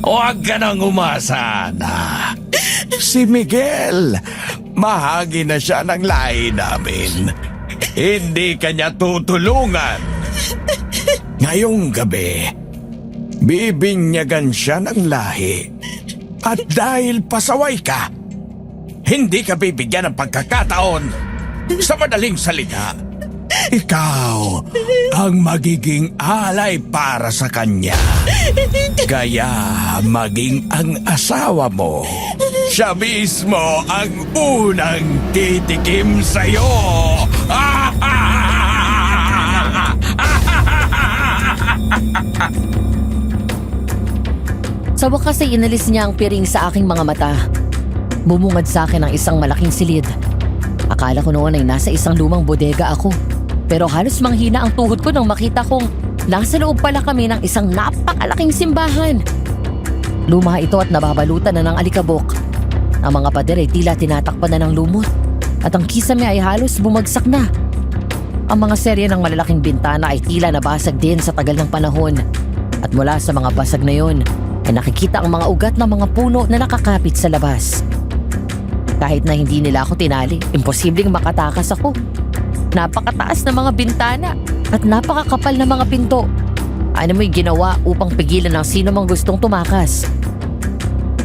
Huwag ka nang umasa na. Si Miguel, mahagi na siya ng lahi namin. Hindi kanya tutulungan. Ngayong gabi, bibinyagan siya ng lahi. At dahil pasaway ka, hindi ka bibigyan ng pagkakataon. Sa madaling salita, ikaw ang magiging alay para sa kanya. Kaya maging ang asawa mo, siya mismo ang unang titikim sa'yo. Sa wakas ay inalis niya ang piring sa aking mga mata. Bumungad sa akin ang isang malaking silid. Akala ko noon ay nasa isang lumang bodega ako. Pero halos manghina ang tuhod ko nang makita kong nasa loob pala kami ng isang napakalaking simbahan. Luma ito at nababalutan na ng alikabok. Ang mga pader ay tila tinatakpan na ng lumot. At ang kisame ay halos bumagsak na. Ang mga serye ng malalaking bintana ay tila nabasag din sa tagal ng panahon. At mula sa mga basag na yon, ay nakikita ang mga ugat ng mga puno na nakakapit sa labas. Kahit na hindi nila ako tinali, imposibleng makatakas ako. Napakataas na mga bintana at napakakapal na mga pinto. Ano mo'y ginawa upang pigilan ng sino mang gustong tumakas.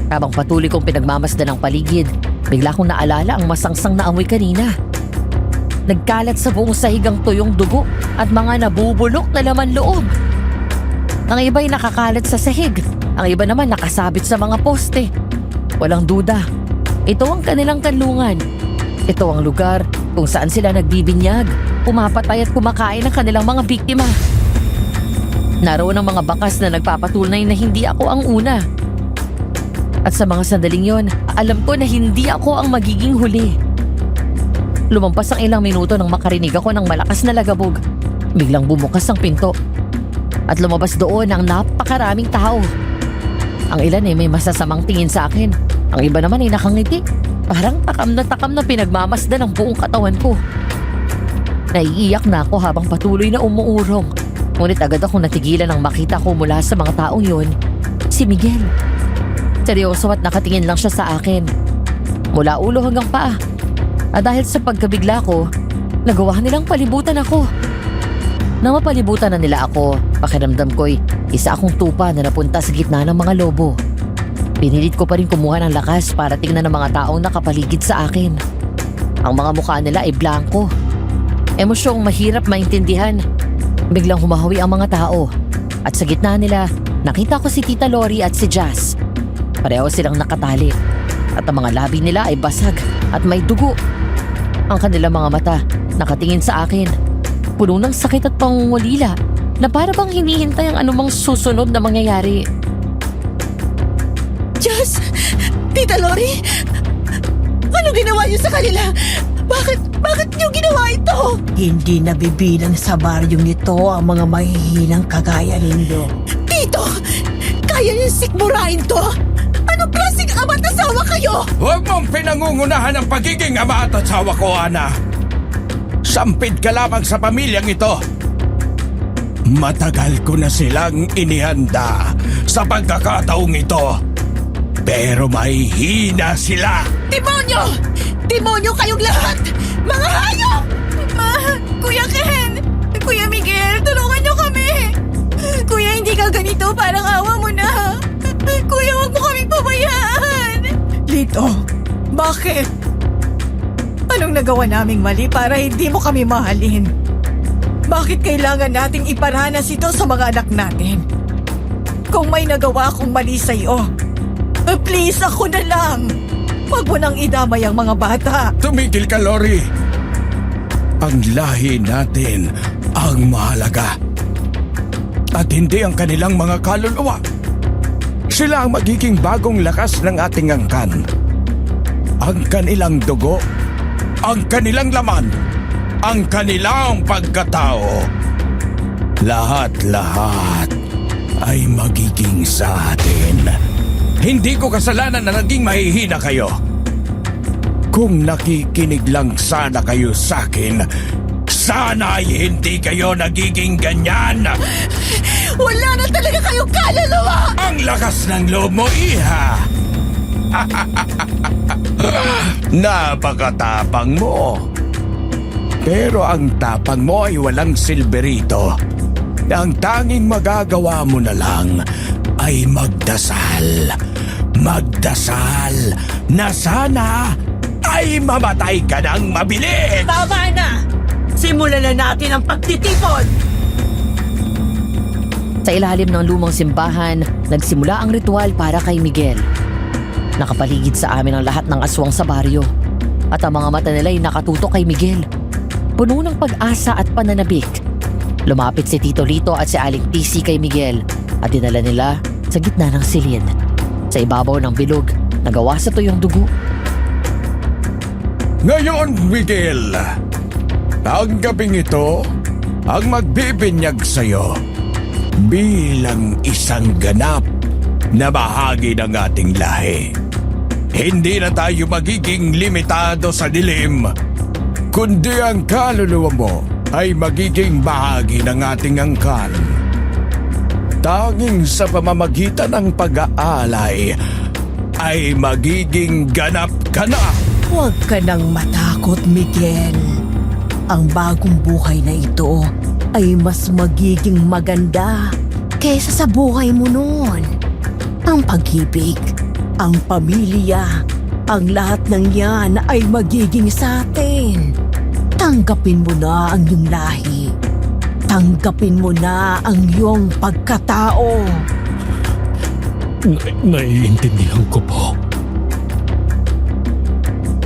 Habang patuloy kong pinagmamasdan ng paligid, bigla kong naalala ang masangsang na amoy kanina. Nagkalat sa buong sahig ang tuyong dugo at mga nabubulok na laman loob. Ang iba'y nakakalat sa sahig, ang iba naman nakasabit sa mga poste. Walang duda, ito ang kanilang kanlungan. Ito ang lugar kung saan sila nagbibinyag, pumapatay at kumakain ng kanilang mga biktima. Naroon ang mga bakas na nagpapatunay na hindi ako ang una. At sa mga sandaling yon, alam ko na hindi ako ang magiging huli. Lumampas ang ilang minuto nang makarinig ako ng malakas na lagabog. Biglang bumukas ang pinto. At lumabas doon ang napakaraming tao. Ang ilan ay may masasamang tingin sa akin. Ang iba naman ay nakangiti. Parang takam na pinagmamasdan ang buong katawan ko. Naiiyak na ako habang patuloy na umuurong. Ngunit agad akong natigilan nang makita ko mula sa mga taong yun, si Miguel. Seryoso at nakatingin lang siya sa akin. Mula ulo hanggang paa. At dahil sa pagkabigla ko, nagawa nilang palibutan ako. Nang mapalibutan na nila ako, pakiramdam ko'y isa akong tupa na napunta sa gitna ng mga lobo. Pinilit ko pa rin kumuha ng lakas para tingnan ng mga taong nakapaligid sa akin. Ang mga mukha nila ay blanko. Emosyong mahirap maintindihan. Biglang humahawi ang mga tao. At sa gitna nila, nakita ko si Tita Lori at si Jazz. Pareho silang nakatali. At ang mga labi nila ay basag at may dugo. Ang kanilang mga mata nakatingin sa akin. Puno ng sakit at pangungulila na para bang hinihintay ang anumang susunod na mangyayari. Jazz! Tita Lori! Ano ginawa niyo sa kanila? Bakit niyo ginawa ito? Hindi nabibilang sa baryong nito ang mga mahihinang kagaya ninyo. Tito! Kaya niyo sikmurahin to? Anong klaseng ama at asawa kayo? Huwag mong pinangungunahan ang pagiging ama at asawa ko, Ana. Sampid ka lamang sa pamilyang ito. Matagal ko na silang inihanda sa pagkakataong ito. Pero may hina sila. Demonyo! Demonyo kayong lahat! Mga hayop! Kuya Ken! Kuya Miguel, tulungan niyo kami! Kuya, hindi ka ganito. Parang awa mo na. Kuya, huwag mo kaming pabayaan. Lito, bakit? Anong nagawa naming mali para hindi mo kami mahalin? Bakit kailangan nating iparanas ito sa mga anak natin? Kung may nagawa akong mali sa'yo, please, ako na lang. Huwag mo nang idamay ang mga bata. Tumigil ka, Lori. Ang lahi natin ang mahalaga. At hindi ang kanilang mga kaluluwa. Sila ang magiging bagong lakas ng ating angkan. Ang kanilang dugo, ang kanilang laman, ang kanilang pagkatao. Lahat-lahat ay magiging sa atin. Hindi ko kasalanan na naging mahihina kayo. Kung nakikinig lang sana kayo sa akin, sana ay hindi kayo nagiging ganyan. Wala na talaga kayong kaluluwa! Ang lakas ng loob mo, Iha! Napakatapang mo. Pero ang tapang mo ay walang silberito. Ang tanging magagawa mo na lang ay magdasal. Magdasal na sana ay mamatay ka ng mabilis. Tama na! Simulan na natin ang pagtitipon! Sa ilalim ng lumang simbahan, nagsimula ang ritual para kay Miguel. Nakapaligid sa amin ang lahat ng aswang sa baryo. At ang mga mata nila ay nakatutok kay Miguel. Puno ng pag-asa at pananabik. Lumapit si Tito Lito at si Aling Tisi kay Miguel at dinala nila sa gitna ng silid. Sa ibabaw ng bilog, nagawa sa tuyong dugo. Ngayon, Miguel, ang gabing ito ang magbibinyag sa'yo bilang isang ganap na bahagi ng ating lahi. Hindi na tayo magiging limitado sa dilim, kundi ang kaluluwa mo ay magiging bahagi ng ating angkan. Tanging sa pamamagitan ng pag-aalay ay magiging ganap ka na. Huwag ka nang matakot, Miguel. Ang bagong buhay na ito ay mas magiging maganda kaysa sa buhay mo noon. Ang pag-ibig, ang pamilya, ang lahat ng yan ay magiging sa atin. Tanggapin mo na ang iyong lahi. Tanggapin mo na ang iyong pagkatao. Naiintindihan ko po.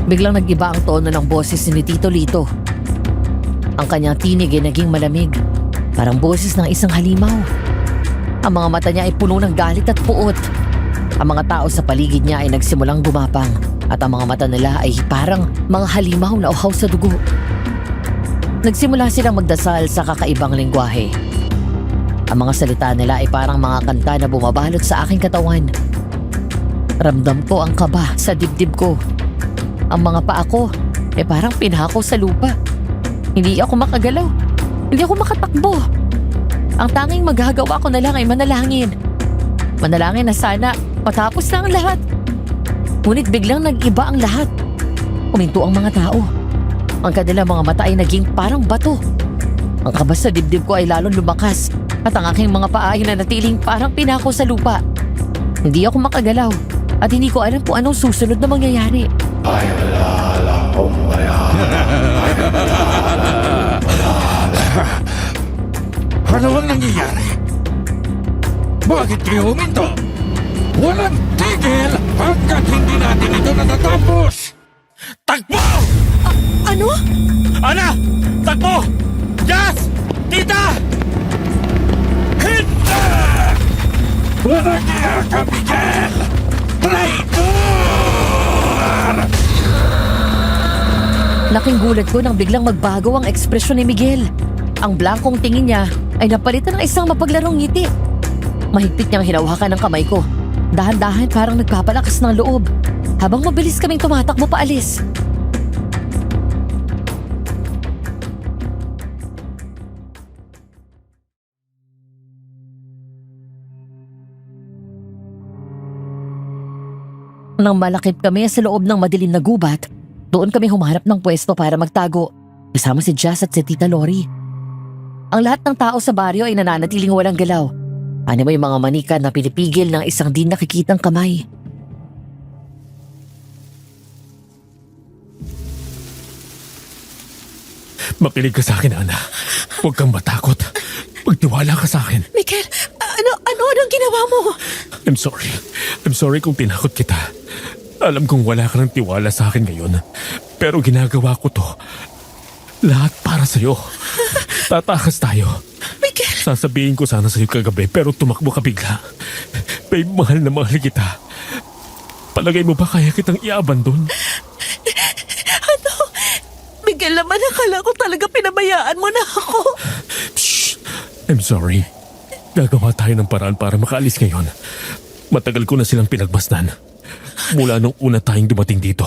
Biglang nag-iba ang tono ng boses ni Tito Lito. Ang kanyang tinig ay naging malamig, parang boses ng isang halimaw. Ang mga mata niya ay puno ng galit at puot. Ang mga tao sa paligid niya ay nagsimulang gumapang at ang mga mata nila ay parang mga halimaw na uhaw sa dugo. Nagsimula silang magdasal sa kakaibang lengguwahe. Ang mga salita nila ay parang mga kanta na bumabalot sa aking katawan. Ramdam ko ang kaba sa dibdib ko. Ang mga paa ko ay parang pinako sa lupa. Hindi ako makagalaw. Hindi ako makatakbo. Ang tanging magagawa ko na lang ay manalangin. Manalangin na sana matapos na ang lahat. Ngunit biglang nag-iba ang lahat. Uminto ang mga tao. Ang kanilang mga mata ay naging parang bato. Ang kaba sa dibdib ko ay lalong lumakas at ang aking mga paa ay nanatiling parang pinako sa lupa. Hindi ako makagalaw at hindi ko alam kung anong susunod na mangyayari. Ano ang nangyayari? Bakit kayo huminto? Walang tigil hanggat hindi natin ito natatapos! Takbo! Ano? Ana! Takbo! Jazz! Tita! Hindi! Walang iya ka, Miguel! Traitor! Laking gulat ko nang biglang magbago ang ekspresyon ni Miguel. Ang blankong tingin niya ay napalitan ng isang mapaglarong ngiti. Mahigpit niyang hinawakan ng kamay ko. Dahan-dahan parang nagpapalakas ng loob. Habang mabilis kaming tumatakbo paalis. Nang malakip kami sa loob ng madilim na gubat, doon kami humarap ng pwesto para magtago, kasama si Jazz at si Tita Lori. Ang lahat ng tao sa baryo ay nananatiling walang galaw. Ano may mga manika na pinipigil ng isang di nakikitang kamay. Makinig ka sa akin, Ana. Huwag kang matakot. Magtiwala ka sa akin. Miguel, ano ang ginawa mo? I'm sorry. I'm sorry kung tinakot kita. Alam kong wala ka ng tiwala sa akin ngayon. Pero ginagawa ko to. Lahat para sa'yo. Tatakas tayo. Miguel! Sasabihin ko sana sa'yo kagabi pero tumakbo ka bigla. Babe, mahal na mahal kita. Palagay mo ba kaya kitang i-abandon? Miguel naman, akala ko talaga pinabayaan mo na ako. Shh! I'm sorry. Gagawa tayo ng paraan para makaalis ngayon. Matagal ko na silang pinagbasdan. Mula nung una tayong dumating dito.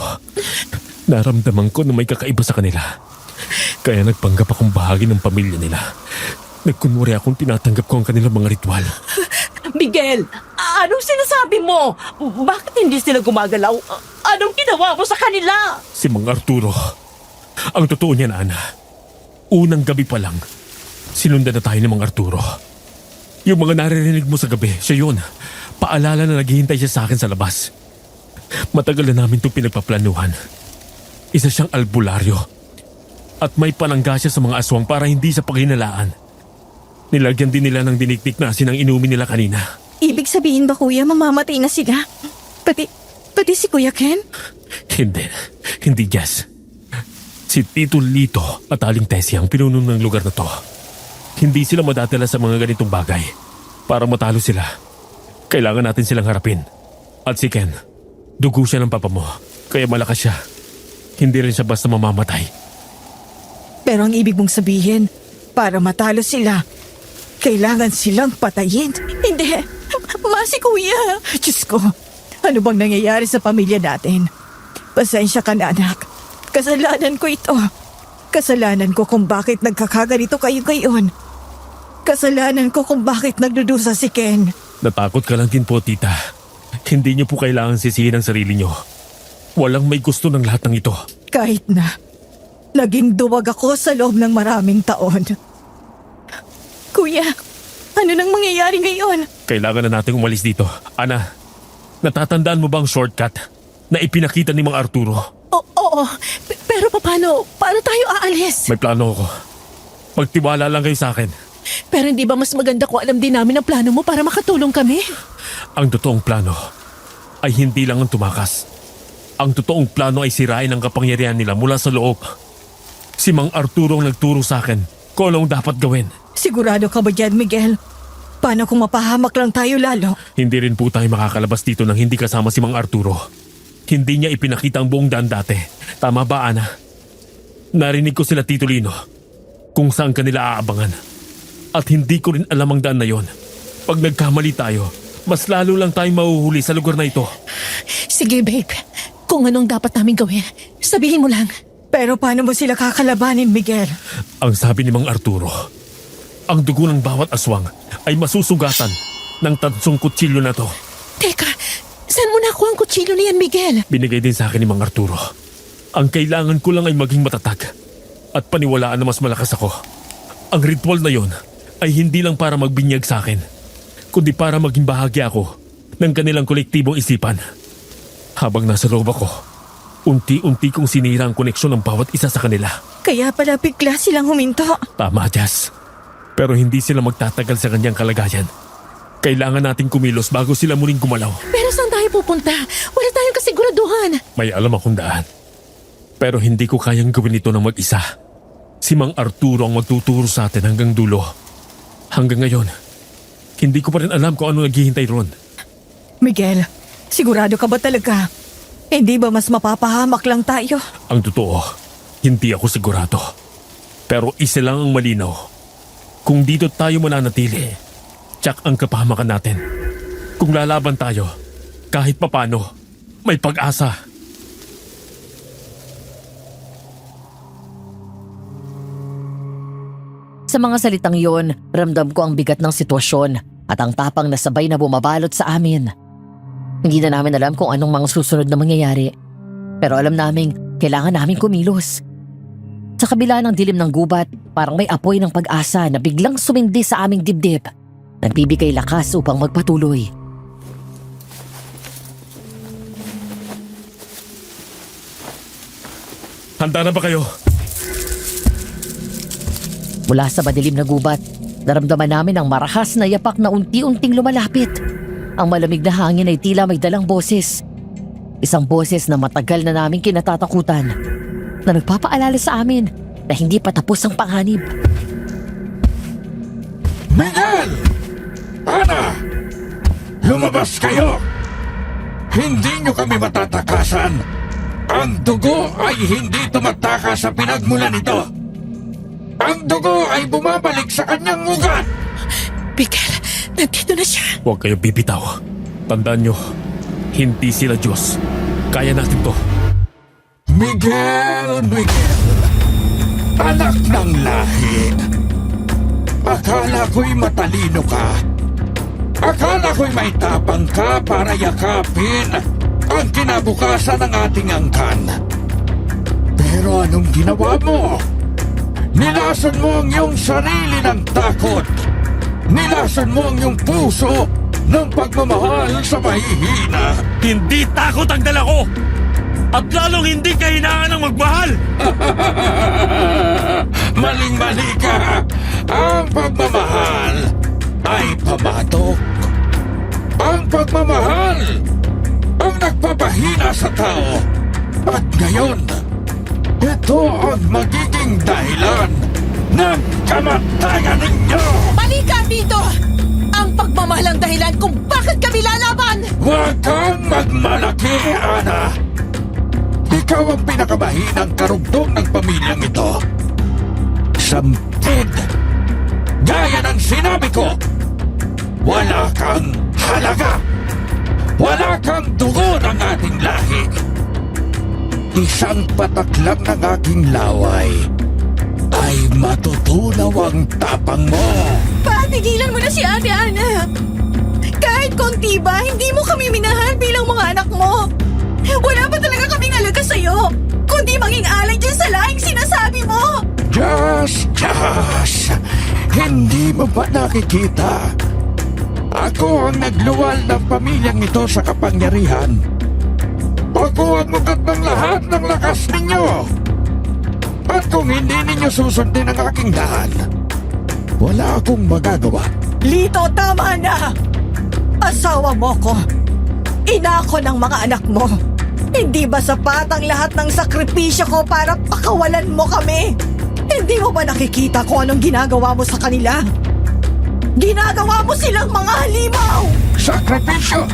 Naramdaman ko na may kakaiba sa kanila. Kaya nagpanggap akong bahagi ng pamilya nila. Nagkunwari akong tinatanggap ko ang kanilang mga ritual. Miguel, anong sinasabi mo? Bakit hindi sila gumagalaw? Anong ginawa mo sa kanila? Si Mang Arturo. Ang totoo niyan, Ana. Unang gabi pa lang, sinundan na tayo ni Mang Arturo. Yung mga naririnig mo sa gabi, siya yun. Paalala na naghihintay siya sa akin sa labas. Matagal na namin itong pinagpaplanuhan. Isa siyang albularyo. At may panangga siya sa mga aswang para hindi sa paghinalaan. Nilagyan din nila ng dinikdik na asin ang inumin nila kanina. Ibig sabihin ba kuya, mamamatay na sila? Pati si Kuya Ken? Hindi Jess. Si Tito Lito at Aling Tessie ang pinuno ng lugar na to. Hindi sila madatala sa mga ganitong bagay. Para matalo sila, kailangan natin silang harapin. At si Ken, dugo siya ng papa mo, kaya malakas siya. Hindi rin siya basta mamamatay. Pero ang ibig mong sabihin, para matalo sila, kailangan silang patayin. Hindi. Si Kuya. Diyos ko, ano bang nangyayari sa pamilya natin? Pasensya ka na, anak. Kasalanan ko ito. Kasalanan ko kung bakit nagkakaganito kayo ngayon. Kasalanan ko kung bakit nagdudusa si Ken. Natakot ka lang din po, tita. Hindi niyo po kailangan sisihin ang sarili niyo. Walang may gusto ng lahat ng ito. Kahit na, naging duwag ako sa loob ng maraming taon. Kuya, ano nang mangyayari ngayon? Kailangan na nating umalis dito. Ana, natatandaan mo ba ang shortcut na ipinakita ni Mang Arturo? Oo, pero paano tayo aalis? May plano ako. Magtiwala lang kayo sa akin. Pero hindi ba mas maganda kung alam din namin ang plano mo para makatulong kami? Ang totoong plano ay hindi lang ang tumakas. Ang totoong plano ay sirain ang kapangyarihan nila mula sa loob. Si Mang Arturo ang nagturo sa akin kung anong dapat gawin. Sigurado ka ba dyan, Miguel? Paano kung mapahamak lang tayo lalo? Hindi rin po tayo makakalabas dito nang hindi kasama si Mang Arturo. Hindi niya ipinakita ang buong daan dati. Tama ba, Ana? Narinig ko sila Tito Lino kung saan kanila aabangan. At hindi ko rin alam ang daan na yon. Pag nagkamali tayo, mas lalo lang tayong mahuhuli sa lugar na ito. Sige, babe. Kung anong dapat namin gawin, sabihin mo lang. Pero paano mo sila kakalabanin, Miguel? Ang sabi ni Mang Arturo, ang dugo ng bawat aswang ay masusugatan ng tansong kutsilyo na to. Teka, saan mo nakuha ang kutsilyo na yan, Miguel? Binigay din sa akin ni Mang Arturo. Ang kailangan ko lang ay maging matatag at paniwalaan na mas malakas ako. Ang ritual na yon ay hindi lang para magbinyag sa akin, kundi para maging bahagi ako ng kanilang kolektibong isipan. Habang nasa loob ako, unti-unti kong sinira ang koneksyon ng bawat isa sa kanila. Kaya pala bigla silang huminto. Tama, Jazz. Pero hindi sila magtatagal sa kanyang kalagayan. Kailangan nating kumilos bago sila muling gumalaw. Pero saan tayo pupunta? Wala tayong kasiguraduhan. May alam akong daan. Pero hindi ko kayang gawin ito ng mag-isa. Si Mang Arturo ang magtuturo sa atin hanggang dulo. Hanggang ngayon, hindi ko pa rin alam kung ano naghihintay ron. Miguel, sigurado ka ba talaga? Hindi ba mas mapapahamak lang tayo? Ang totoo, hindi ako sigurado. Pero isa lang ang malinaw. Kung dito tayo mananatili, tsak ang kapahamakan natin. Kung lalaban tayo, kahit papano, may pag-asa. Sa mga salitang yon, ramdam ko ang bigat ng sitwasyon at ang tapang na sabay na bumabalot sa amin. Hindi na namin alam kung anong mga susunod na mangyayari. Pero alam namin, kailangan namin kumilos. Sa kabila ng dilim ng gubat, parang may apoy ng pag-asa na biglang sumindi sa aming dibdib. Nagbibigay lakas upang magpatuloy. Handa na ba kayo? Mula sa madilim na gubat, naramdaman namin ang marahas na yapak na unti-unting lumalapit. Ang malamig na hangin ay tila may dalang boses. Isang boses na matagal na namin kinatatakutan, na nagpapaalala sa amin na hindi pa tapos ang panganib. Miguel! Ana! Lumabas kayo! Hindi nyo kami matatakasan! Ang dugo ay hindi tumatakas sa pinagmulan nito! Ang dugo ay bumabalik sa kanyang ugat! Miguel, nandito na siya. Huwag kayong bibitaw. Tandaan nyo, hindi sila Diyos. Kaya natin to. Miguel! Anak ng lahi! Akala ko'y matalino ka. Akala ko'y may tapang ka para yakapin ang kinabukasan ng ating angkan. Pero anong ginawa mo? Nilason mo ang iyong sarili ng takot. Nilason mo ang iyong puso ng pagmamahal sa mahihina. Hindi takot ang dala ko! At lalong hindi kahinaan ng magmahal! Maling-mali ka! Ang pagmamahal ay pamatok. Ang pagmamahal ang nagpapahina sa tao. At ngayon, ito ang magiging dahilan ng kamatayan ninyo! Balikan dito! Ang pagmamahal ang dahilan kung bakit kami lalaban! Huwag kang magmalaki, Ana! Ikaw ang pinakamahinang karugtong ng pamilyang ito. Sampid! Gaya ng sinabi ko, wala kang halaga! Wala kang dugo ng ating lahi! Isang patak lang ng aking laway ay matutunaw ang tapang mo! Patigilan mo na si Ate Ana! Kahit konti ba, hindi mo kami minahal bilang mga anak mo! Wala pa talaga kaming alaga sa'yo! Kundi maging alay dyan sa lahing sinasabi mo! Josh! Hindi mo ba nakikita? Ako ang nagluwal ng pamilyang ito sa kapangyarihan. Ako ang mugat ng lahat ng lakas ninyo. At kung hindi ninyo susundin ang aking daan, wala akong magagawa. Lito, tama na! Asawa mo ko. Ina ko ng mga anak mo. Hindi ba sapat ang lahat ng sakripisyo ko para pakawalan mo kami? Hindi mo ba nakikita kung anong ginagawa mo sa kanila? Ginagawa mo silang mga halimaw! Sakripisyo?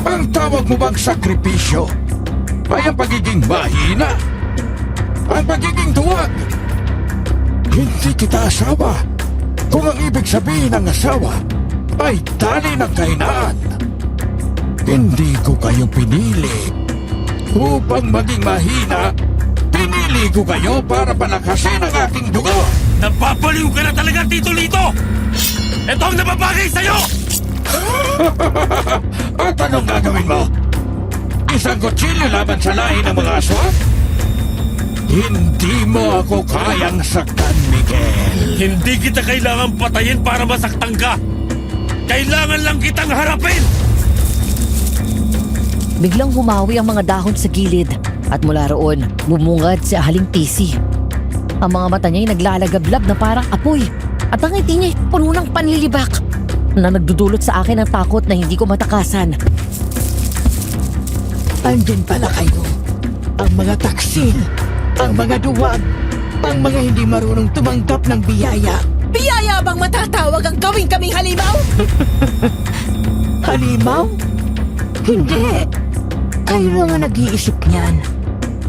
Ang tawag mo bang sakripisyo ay ang pagiging mahina? Ang pagiging duwag? Hindi kita asawa kung ang ibig sabihin ng asawa ay tali ng kahinaan. Hindi ko kayo pinili upang maging mahina. Pinili ko kayo para palakasin ang aking dugo. Napapaliw ka na talaga, Tito Lito! Ito ang nababagay sa'yo! At anong gagawin mo? Isang kutsilyo laban sa lahi ng mga aswang? Hindi mo ako kayang saktan, Miguel. Hindi kita kailangan patayin para masaktan ka! Kailangan lang kitang harapin! Biglang humawi ang mga dahon sa gilid at mula roon, bumungad si Aling Tisi. Ang mga mata niya'y naglalagablab na parang apoy at ang ngiti niya'y puno ng panlilibak na nagdudulot sa akin ng takot na hindi ko matakasan. Andyan pala kayo. Ang mga taksil, ang mga duwag, ang mga hindi marunong tumanggap ng biyaya. Biyaya bang matatawag ang gawin kaming halimaw? Halimaw? Hindi. Kayo lang ang nag-iisip niyan.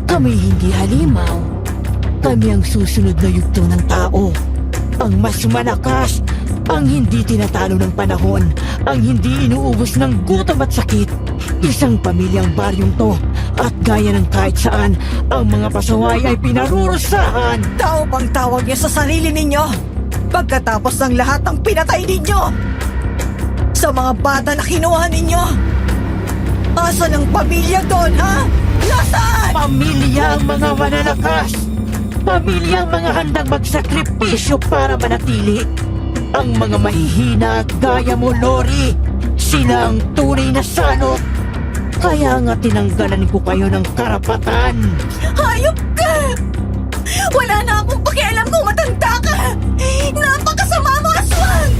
Kami hindi halimaw. Kami ang susunod na yugto ng tao. Ang mas malakas, ang hindi tinatalo ng panahon, ang hindi inuubos ng gutom at sakit. Isang pamilyang baryong to at gaya ng kahit saan, ang mga pasaway ay pinarurusahan. Tao bang tawag niya sa sarili ninyo? Pagkatapos ng lahat ng pinatay ninyo sa mga bata na kinuha ninyo. Asan ang pamilya doon, ha? Nasaan? Pamilya ang mga manalakas. Pamilya ang mga handang magsakripisyo para manatili. Ang mga mahihina gaya mo, Lori, sila ang tunay na salot. Kaya nga tinanggalan ko kayo ng karapatan. Hayop ka! Wala na akong pakialam kung matanda ka! Napakasama mo, aswang!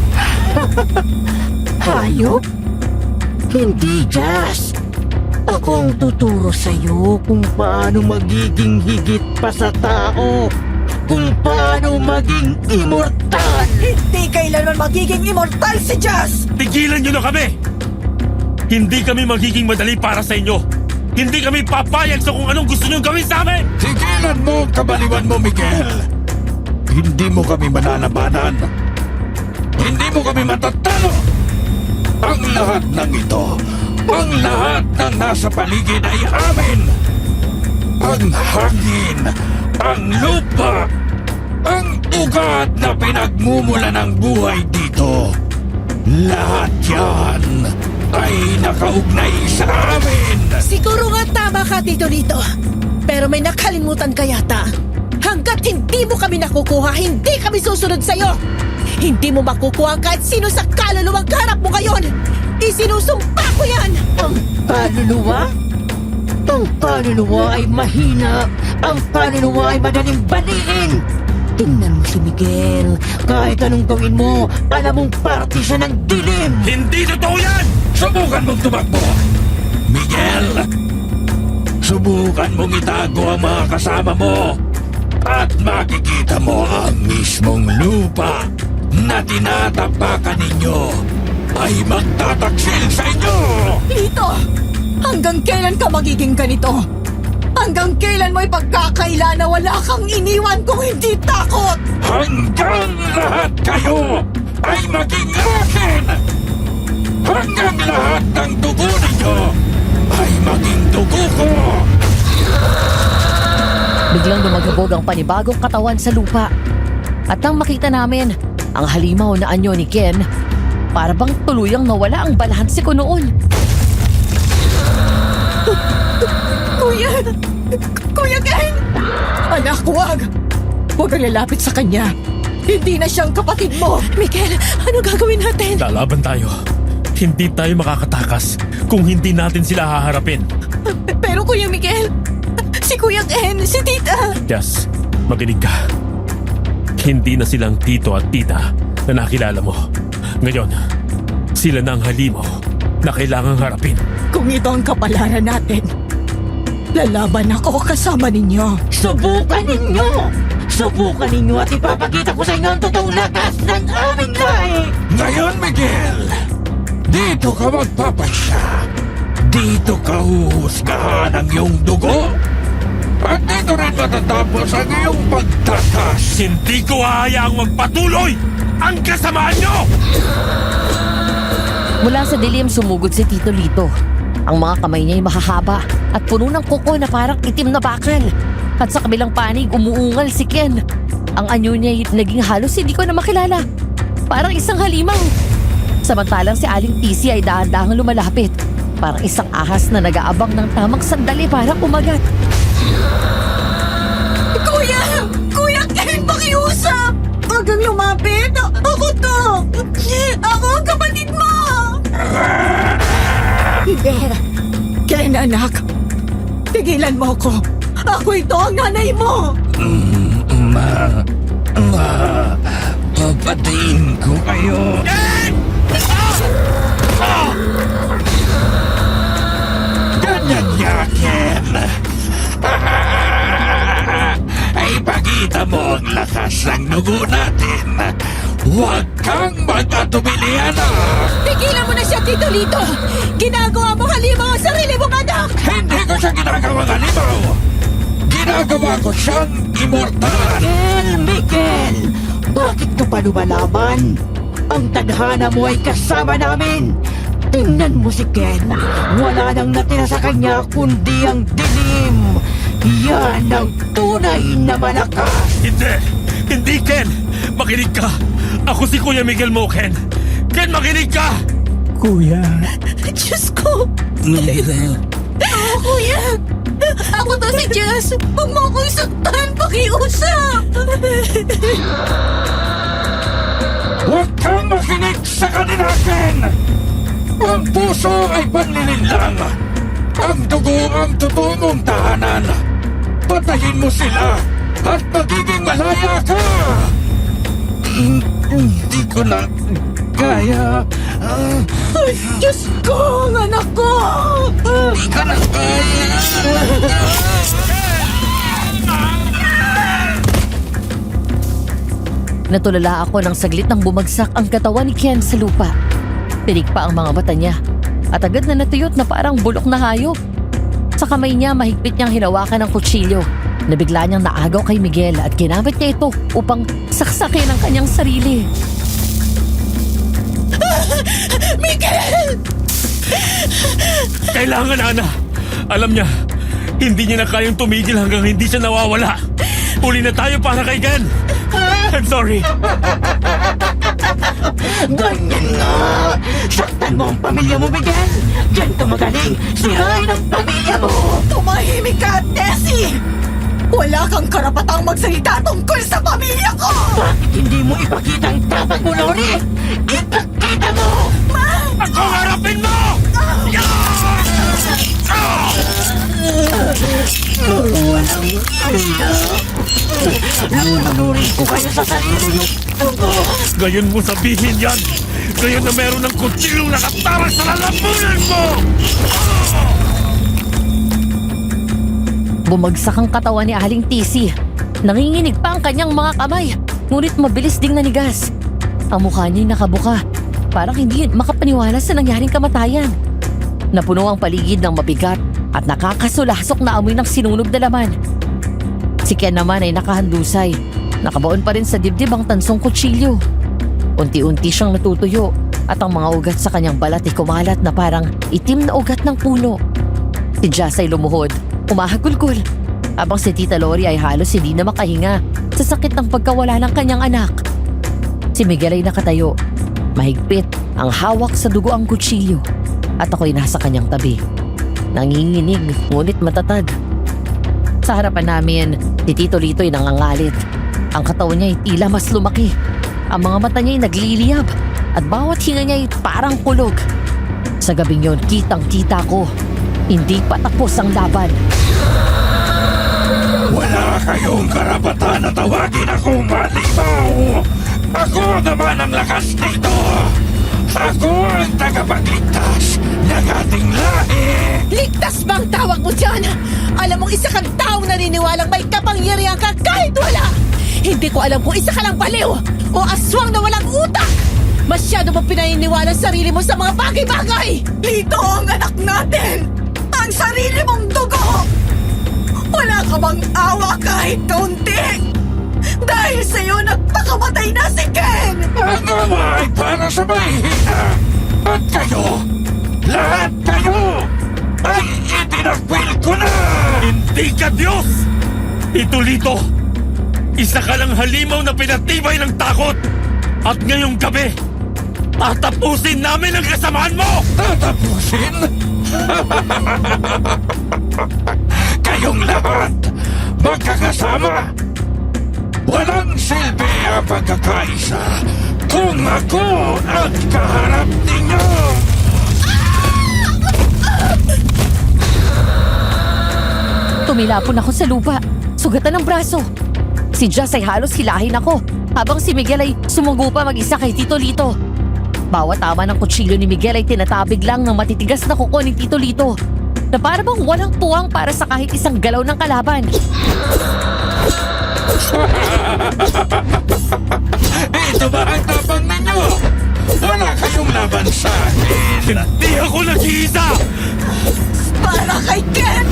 Hayop? Hindi, Jazz. Ako ang tuturo sa'yo kung paano magiging higit pa sa tao. Kung paano maging immortal. Hindi kailanman magiging immortal si Jazz! Tigilan niyo na kami! Hindi kami magiging madali para sa inyo. Hindi kami papayag sa kung anong gusto niyong gawin sa amin! Tigilan mo ang kabaliwan mo, Miguel. Hindi mo kami mananabanan. Hindi mo kami matatalo. Ang lahat ng ito, ang lahat ng nasa paligid ay amin. Ang hangin, ang lupa, ang ugat na pinagmumula ng buhay dito. Lahat yan ay nakaugnay sa amin. Siguro nga tama ka, Tito Lito. Pero may nakalimutan ka yata. Hanggat hindi mo kami nakukuha, hindi kami susunod sa'yo. Hindi mo makukuha kahit sino sa kaluluwang kaharap mo ngayon. Isinusumpa ko yan! Ang kaluluwa? Ang kaluluwa ay mahina. Ang kaluluwa ay madaling baliin. Tingnan mo si Miguel. Kahit anong gawin mo, alam mong parte siya ng dilim. Hindi totoo yan! Subukan mong tumakbo. Miguel, subukan mong itago ang mga kasama mo. At makikita mo ang mismong lupa na tinatapakan ninyo ay magtataksil sa inyo. Lito, hanggang kailan ka magiging ganito? Hanggang kailan mo ipagkakaila na wala kang iniwan kung hindi takot? Hanggang lahat kayo ay maging akin! Hanggang lahat ng dugo ninyo ay maging dugo ko! Biglang lumagabog ang panibagong katawan sa lupa. At nang makita namin ang halimaw na anyo ni Ken, para bang tuluyang nawala ang balanse ko noon. Kuya! Kuya Ken! Anak, huwag! Huwag kang lalapit sa kanya. Hindi na siyang kapatid mo. Miguel, ano gagawin natin? Lalaban tayo. Hindi tayo makakatakas kung hindi natin sila haharapin. Pero Kuya Miguel, si Kuya Ken, si Tita. Jess, makinig ka. Hindi na silang tito at tita na nakilala mo. Ngayon, sila na ang halimaw na kailangang harapin. Kung ito ang kapalaran natin, lalaban ako kasama ninyo. Subukan ninyo! Subukan ninyo at ipapakita ko sa inyo ang totoong lakas ng aming lahi! Ngayon, Miguel, dito ka magpapasya. Dito ka huhusgahan ang iyong dugo. At dito rin matatapos ang iyong pagtakas. Hindi ko hahayaang magpatuloy ang kasamaan nyo! Mula sa dilim sumugod si Tito Lito. Ang mga kamay niya ay mahahaba at puno ng kuko na parang itim na bakal. At sa kabilang panig umuungal si Ken. Ang anyo niya ay naging halos hindi ko na makilala. Parang isang halimaw. Samantalang si Aling Tisi ay dahan-dahang lumalapit. Parang isang ahas na nag-aabang ng tamang sandali para umagat. Kuya! Kuya Ken, pakiusap! Huwag kang lumapit! Ako to! Ako ang kapatid mo! Hindi! Ken, anak! Tigilan mo ko! Ako ito ang nanay mo! Papatayin ko kayo. Ganyan yakin. Ay pagita mo ang lakas ng dugo natin. Huwag kang mag-atubili, anak. Tigilan mo na siya, Tito Lito! Ginagawa mo halimaw ang sarili mong anak! Hindi ko siya ginagawang halimaw. Ginagawa ko siyang immortal. Miguel! Bakit ka pa lumalaban? Ang tadhana mo ay kasama namin! Tingnan mo si Ken. Wala nang natira sa kanya kundi ang dilim. Yan ang tunay na malakas. Hindi! Hindi, Ken! Makinig ka! Ako si Kuya Miguel mo, Ken! Ken, makinig ka! Kuya. Diyos ko! Miguel. Kuya! Ako to si Jess! Huwag mo akong saktan! Pakiusap! Huwag kang makinig sa kanila, Ken! Ang puso ay panlilinlang. Ang dugo ang totoo mong tahanan. Patayin mo sila at magiging malaya ka! Hindi ko na kaya. Ay, Diyos ko! Ang anak ko! Hindi ko na kaya. Natulala ako ng saglit nang bumagsak ang katawan ni Ken sa lupa. Tinig pa ang mga mata niya. at agad na natuyot na parang bulok na hayop. Sa kamay niya mahigpit niyang hinawakan ng kutsilyo na bigla niyang naagaw kay Miguel at ginamit niya ito upang saksakin ang kanyang sarili. Miguel! Kailangan, Ana. Alam niya, hindi niya na kayang tumigil hanggang hindi siya nawawala. Huli na tayo para kay Ken. I'm sorry. Ganyan nga! Saktan mo ang pamilya mo, Miguel! Diyan ka magaling! Sirain ang pamilya mo! Tumahimik ka, Tessie! Wala kang karapatang magsalita tungkol sa pamilya ko! Bakit hindi mo ipakita ang dapat mo, Lori? Ipakita mo! Ako harapin mo! Lulunurin ko kayo sa sarili niyo! Ngayon mo sabihin yan! Ngayon na meron ng kutsilong nakatarang sa lalamunan mo! Bumagsak ang katawan ni Aling Tisi. Nanginginig pa ang kanyang mga kamay, ngunit mabilis ding nanigas. Ang mukha niya'y nakabuka, parang hindi makapaniwala sa nangyaring kamatayan. Napuno ang paligid ng mabigat at nakakasulasok na amoy ng sinunog na laman. Si Ken naman ay nakahandusay. Nakabaon pa rin sa dibdib ang tansong kutsilyo. Unti-unti siyang natutuyo at ang mga ugat sa kanyang balat ay kumalat na parang itim na ugat ng puno. Si Jazz ay lumuhod, umahagulgol, habang si Tita Lori ay halos hindi na makahinga sa sakit ng pagkawala ng kanyang anak. Si Miguel ay nakatayo, mahigpit ang hawak sa dugo ang kutsilyo at ako'y nasa kanyang tabi. Nanginginig ngunit matatag. Sa harapan namin, si Tito Lito ay nangangalit. Ang katawan niya ay tila mas lumaki. Ang mga mata niya ay nagliliyab at bawat hinga niya ay parang kulog. Sa gabing yon, kitang-kita ko, hindi pa tapos ang laban. Wala kayong karapatan na tawagin akong halimaw! Ako naman ang lakas nito! Ako ang tagapagligtas ng ating lahi! Ligtas bang tawag mo dyan? Alam mong isa kang taong naniniwalang may kapangyarihan ka kahit wala! Hindi ko alam kung isa ka lang baliw o aswang na walang utak! Masyado mong pinaniniwala sa sarili mo sa mga bagay-bagay! Ito ang anak natin! Ang sarili mong dugo! Wala ka bang awa kahit kaunti? Dahil sa'yo nagpakamatay na si Ken! Ang awa ay para sa mahihina! At kayo, lahat kayo, ay itinagpil ko na! Hindi ka Diyos! Ito Lito, isa ka lang halimaw na pinatibay ng takot! At ngayong gabi, tatapusin namin ang kasamaan mo! Tatapusin? Kayong lahat, magkakasama! Walang silbi ang pagkakaisa kung ako ang kaharap ninyo! Tumilapon ako sa lupa, sugatan ng braso. Si Jazz ay halos hilahin ako, habang si Miguel ay sumugo pa mag-isa kay Tito Lito. Bawat tama ng kutsilyo ni Miguel ay tinatabig lang ng matitigas na kuko ni Tito Lito, na para bang walang puwang para sa kahit isang galaw ng kalaban. Ito ba ang tapang ninyo? Wala kayong laban sa akin! Hindi ako nag-iisa! Para kay Ken!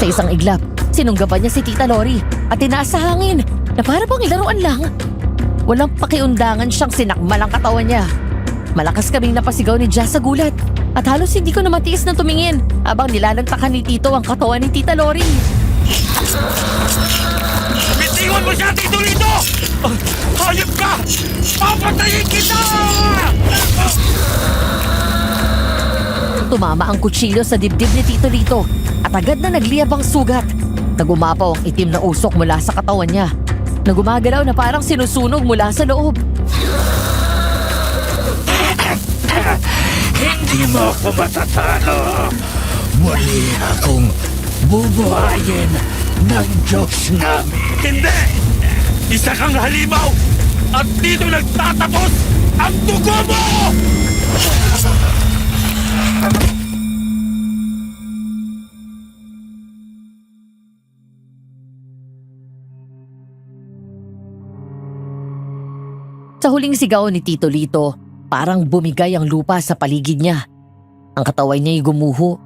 Sa isang iglap, sinunggaban niya si Tita Lori at tinaas sa hangin na para bang laruan lang. Walang pakiundangan siyang sinakmal ang katawan niya. Malakas kaming napasigaw ni Jazz sa gulat at halos hindi ko na matiis na tumingin habang nilalagtakan ni Tito ang katawan ni Tita Lori. Bitiwan mo siya, Tito Lito! Hayop ka! Papatayin kita! Tumama ang kutsilyo sa dibdib ni Tito Lito at agad na nagliyab ang sugat. Nagumapaw ang itim na usok mula sa katawan niya. Nagumagalaw na parang sinusunog mula sa loob. Hindi mo ako matatalo! Muli akong bubuhayin ng Diyos namin! Hindi! Isa kang halimaw! At dito nagtatapos ang dugo mo! Sa huling sigaw ni Tito Lito, parang bumigay ang lupa sa paligid niya. Ang katawan niya'y gumuho.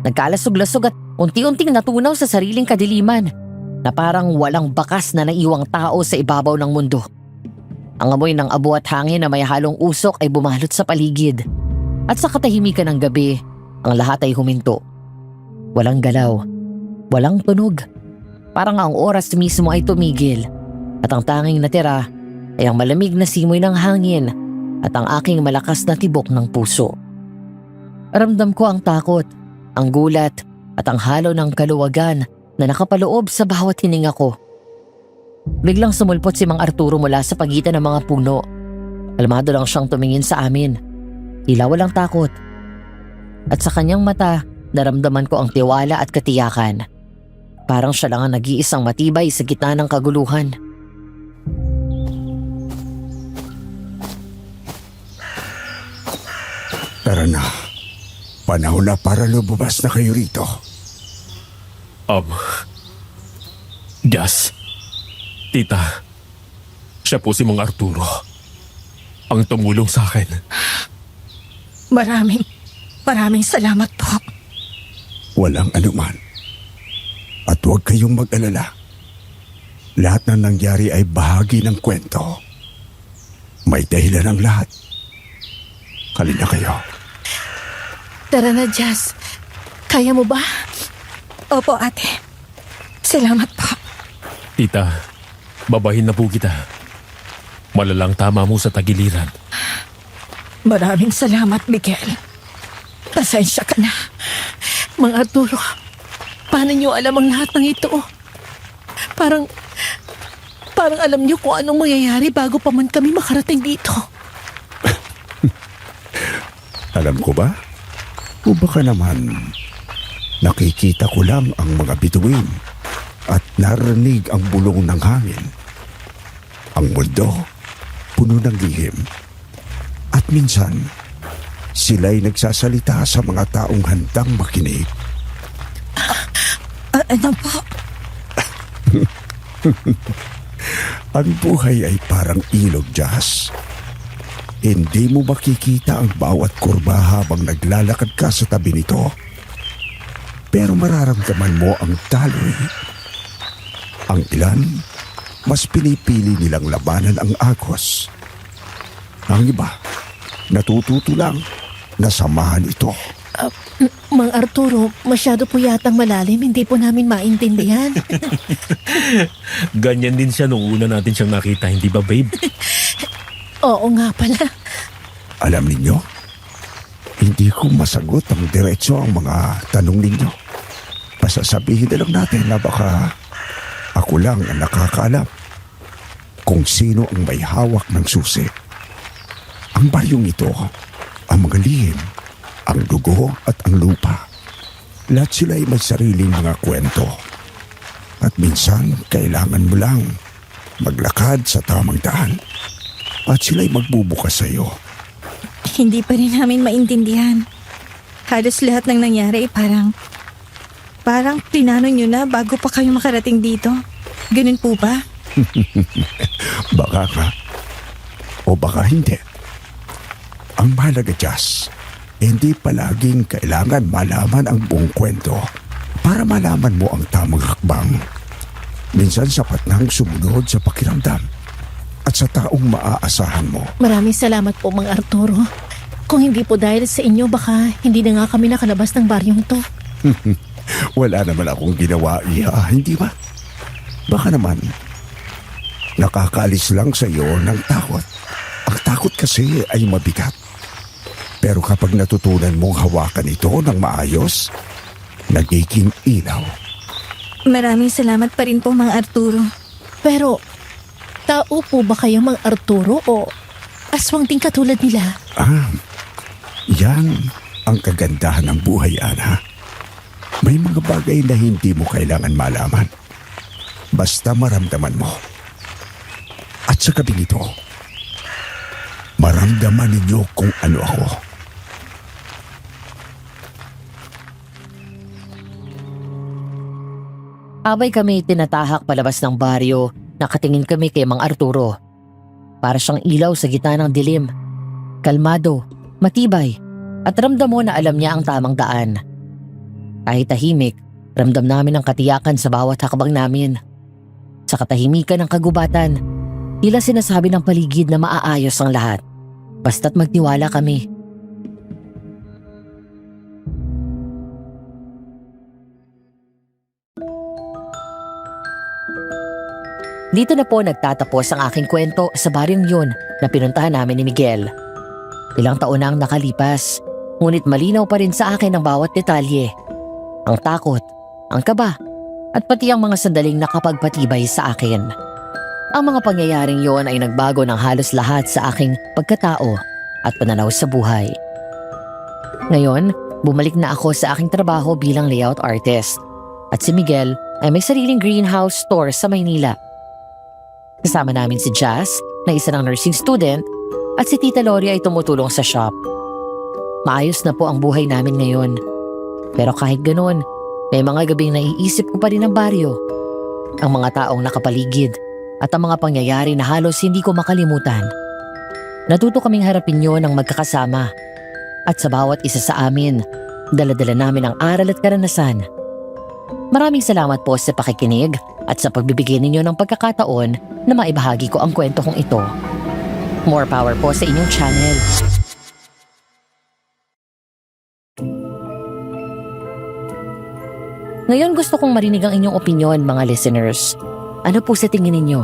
Nagkalasog-lasog at unti-unting natunaw sa sariling kadiliman na parang walang bakas na naiwang tao sa ibabaw ng mundo. Ang amoy ng abo at hangin na may halong usok ay bumalot sa paligid. At sa katahimikan ng gabi, ang lahat ay huminto. Walang galaw, walang tunog. Parang ang oras mismo ay tumigil. At ang tanging natira ay ang malamig na simoy ng hangin at ang aking malakas na tibok ng puso. Ramdam ko ang takot, ang gulat at ang halo ng kaluwagan na nakapaloob sa bawat hininga ko. Biglang sumulpot si Mang Arturo mula sa pagitan ng mga puno. Kalmado lang siyang tumingin sa amin. Tila walang takot. At sa kanyang mata, naramdaman ko ang tiwala at katiyakan. Parang siya lang ang nag-iisang matibay sa gitna ng kaguluhan. Tara na. Panahon na para lumabas na kayo rito. Jas. Tita, siya po si Mang Arturo. Ang tumulong sa akin. Maraming salamat po. Walang anuman. At huwag kayong mag-alala. Lahat na nangyari ay bahagi ng kwento. May dahilan ang lahat. Halina kayo. Tara na, Jazz. Kaya mo ba? Opo, ate. Salamat po. Tita, babahin na po kita. Malalang tama mo sa tagiliran. Maraming salamat, Miguel. Pasensya ka na. Mang Arturo, paano niyo alam ang lahat ng ito? Parang alam niyo kung anong mangyayari bago pa man kami makarating dito. Alam ko ba? O baka naman nakikita ko lang ang mga bituin at narinig ang bulong ng hangin. Ang mundo puno ng lihim. At minsan, sila'y nagsasalita sa mga taong handang makinig. Ano po? Ang buhay ay parang ilog, Jazz. Hindi mo makikita ang bawat kurba habang naglalakad ka sa tabi nito. Pero mararamdaman mo ang daloy. Ang ilan, mas pinipili nilang labanan ang agos. Ang iba, natututo lang na samahan ito. Mang Arturo, masyado po yatang malalim. Hindi po namin maintindihan. Ganyan din siya nung una natin siyang nakita, hindi ba, babe? Oo nga pala. Alam ninyo, hindi ko masagot ang diretso ang mga tanong ninyo. Pasasabihin na lang natin na baka ako lang ang nakakaalam kung sino ang may hawak ng susi. Ang baryong ito, ang mga lihim, ang dugo at ang lupa. Lahat sila ay may sariling mga kwento. At minsan, kailangan mo lang maglakad sa tamang daan. At sila'y magbubukas sa iyo. Hindi pa rin namin maintindihan. Halos lahat ng nangyari ay parang plinano nyo na bago pa kayo makarating dito. Ganun po ba? Baka ka. O baka hindi. Ang mahalaga, Jazz, hindi palaging kailangan malaman ang buong kwento para malaman mo ang tamang hakbang. Minsan sapat na ang sumunod sa pakiramdam at sa taong maaasahan mo. Maraming salamat po, Mang Arturo. Kung hindi po dahil sa inyo, baka hindi na nga kami nakalabas ng baryong to. Wala naman akong ginawa, Iha, hindi ba? Baka naman, nakakaalis lang sa iyo ng takot. Ang takot kasi ay mabigat. Pero kapag natutunan mong hawakan ito ng maayos, nagiging ilaw. Maraming salamat pa rin po, Mang Arturo. Pero, tao po ba kayo, Mang Arturo, o aswang din katulad nila? Yan ang kagandahan ng buhay, Ana. May mga bagay na hindi mo kailangan malaman. Basta maramdaman mo. At sa gabing ito, maramdaman ninyo kung ano ako. Abay kami tinatahak palabas ng baryo, nakatingin kami kay Mang Arturo. para siyang ilaw sa gitna ng dilim. Kalmado, matibay, at ramdam mo na alam niya ang tamang daan. Kahit tahimik, ramdam namin ang katiyakan sa bawat hakbang namin. Sa katahimikan ng kagubatan, tila sinasabi ng paligid na maaayos ang lahat. Basta't magtiwala kami. Dito na po nagtatapos ang aking kwento sa baryong yun na pinuntahan namin ni Miguel. Ilang taon na ang nakalipas, ngunit malinaw pa rin sa akin ang bawat detalye. Ang takot, ang kaba, at pati ang mga sandaling nakapagpatibay sa akin. Ang mga pangyayaring yon ay nagbago ng halos lahat sa aking pagkatao at pananaw sa buhay. Ngayon, bumalik na ako sa aking trabaho bilang layout artist. At si Miguel ay may sariling greenhouse store sa Maynila. Kasama namin si Jazz na isa ng nursing student at si Tita Lori ay tumutulong sa shop. Maayos na po ang buhay namin ngayon. Pero kahit ganoon, may mga gabing naiisip ko pa rin ang baryo. Ang mga taong nakapaligid at ang mga pangyayari na halos hindi ko makalimutan. Natuto kaming harapin yun ng magkakasama. At sa bawat isa sa amin, dala-dala namin ang aral at karanasan. Maraming salamat po sa pakikinig at sa pagbibigay ninyo ng pagkakataon na maibahagi ko ang kwento kong ito. More power po sa inyong channel. Ngayon gusto kong marinig ang inyong opinyon, mga listeners. Ano po sa tingin ninyo?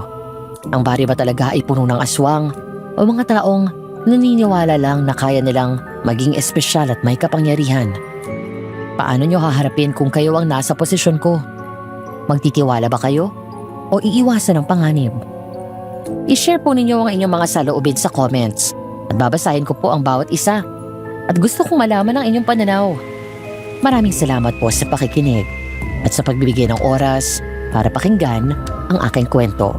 Ang baryo ba talaga ay puno ng aswang o mga taong naniniwala lang na kaya nilang maging espesyal at may kapangyarihan? Paano nyo haharapin kung kayo ang nasa posisyon ko? Magtitiwala ba kayo? O iiwasan ang panganib? I-share po ninyo ang inyong mga saloobin sa comments at babasahin ko po ang bawat isa. At gusto kong malaman ang inyong pananaw. Maraming salamat po sa pakikinig at sa pagbibigay ng oras para pakinggan ang aking kwento.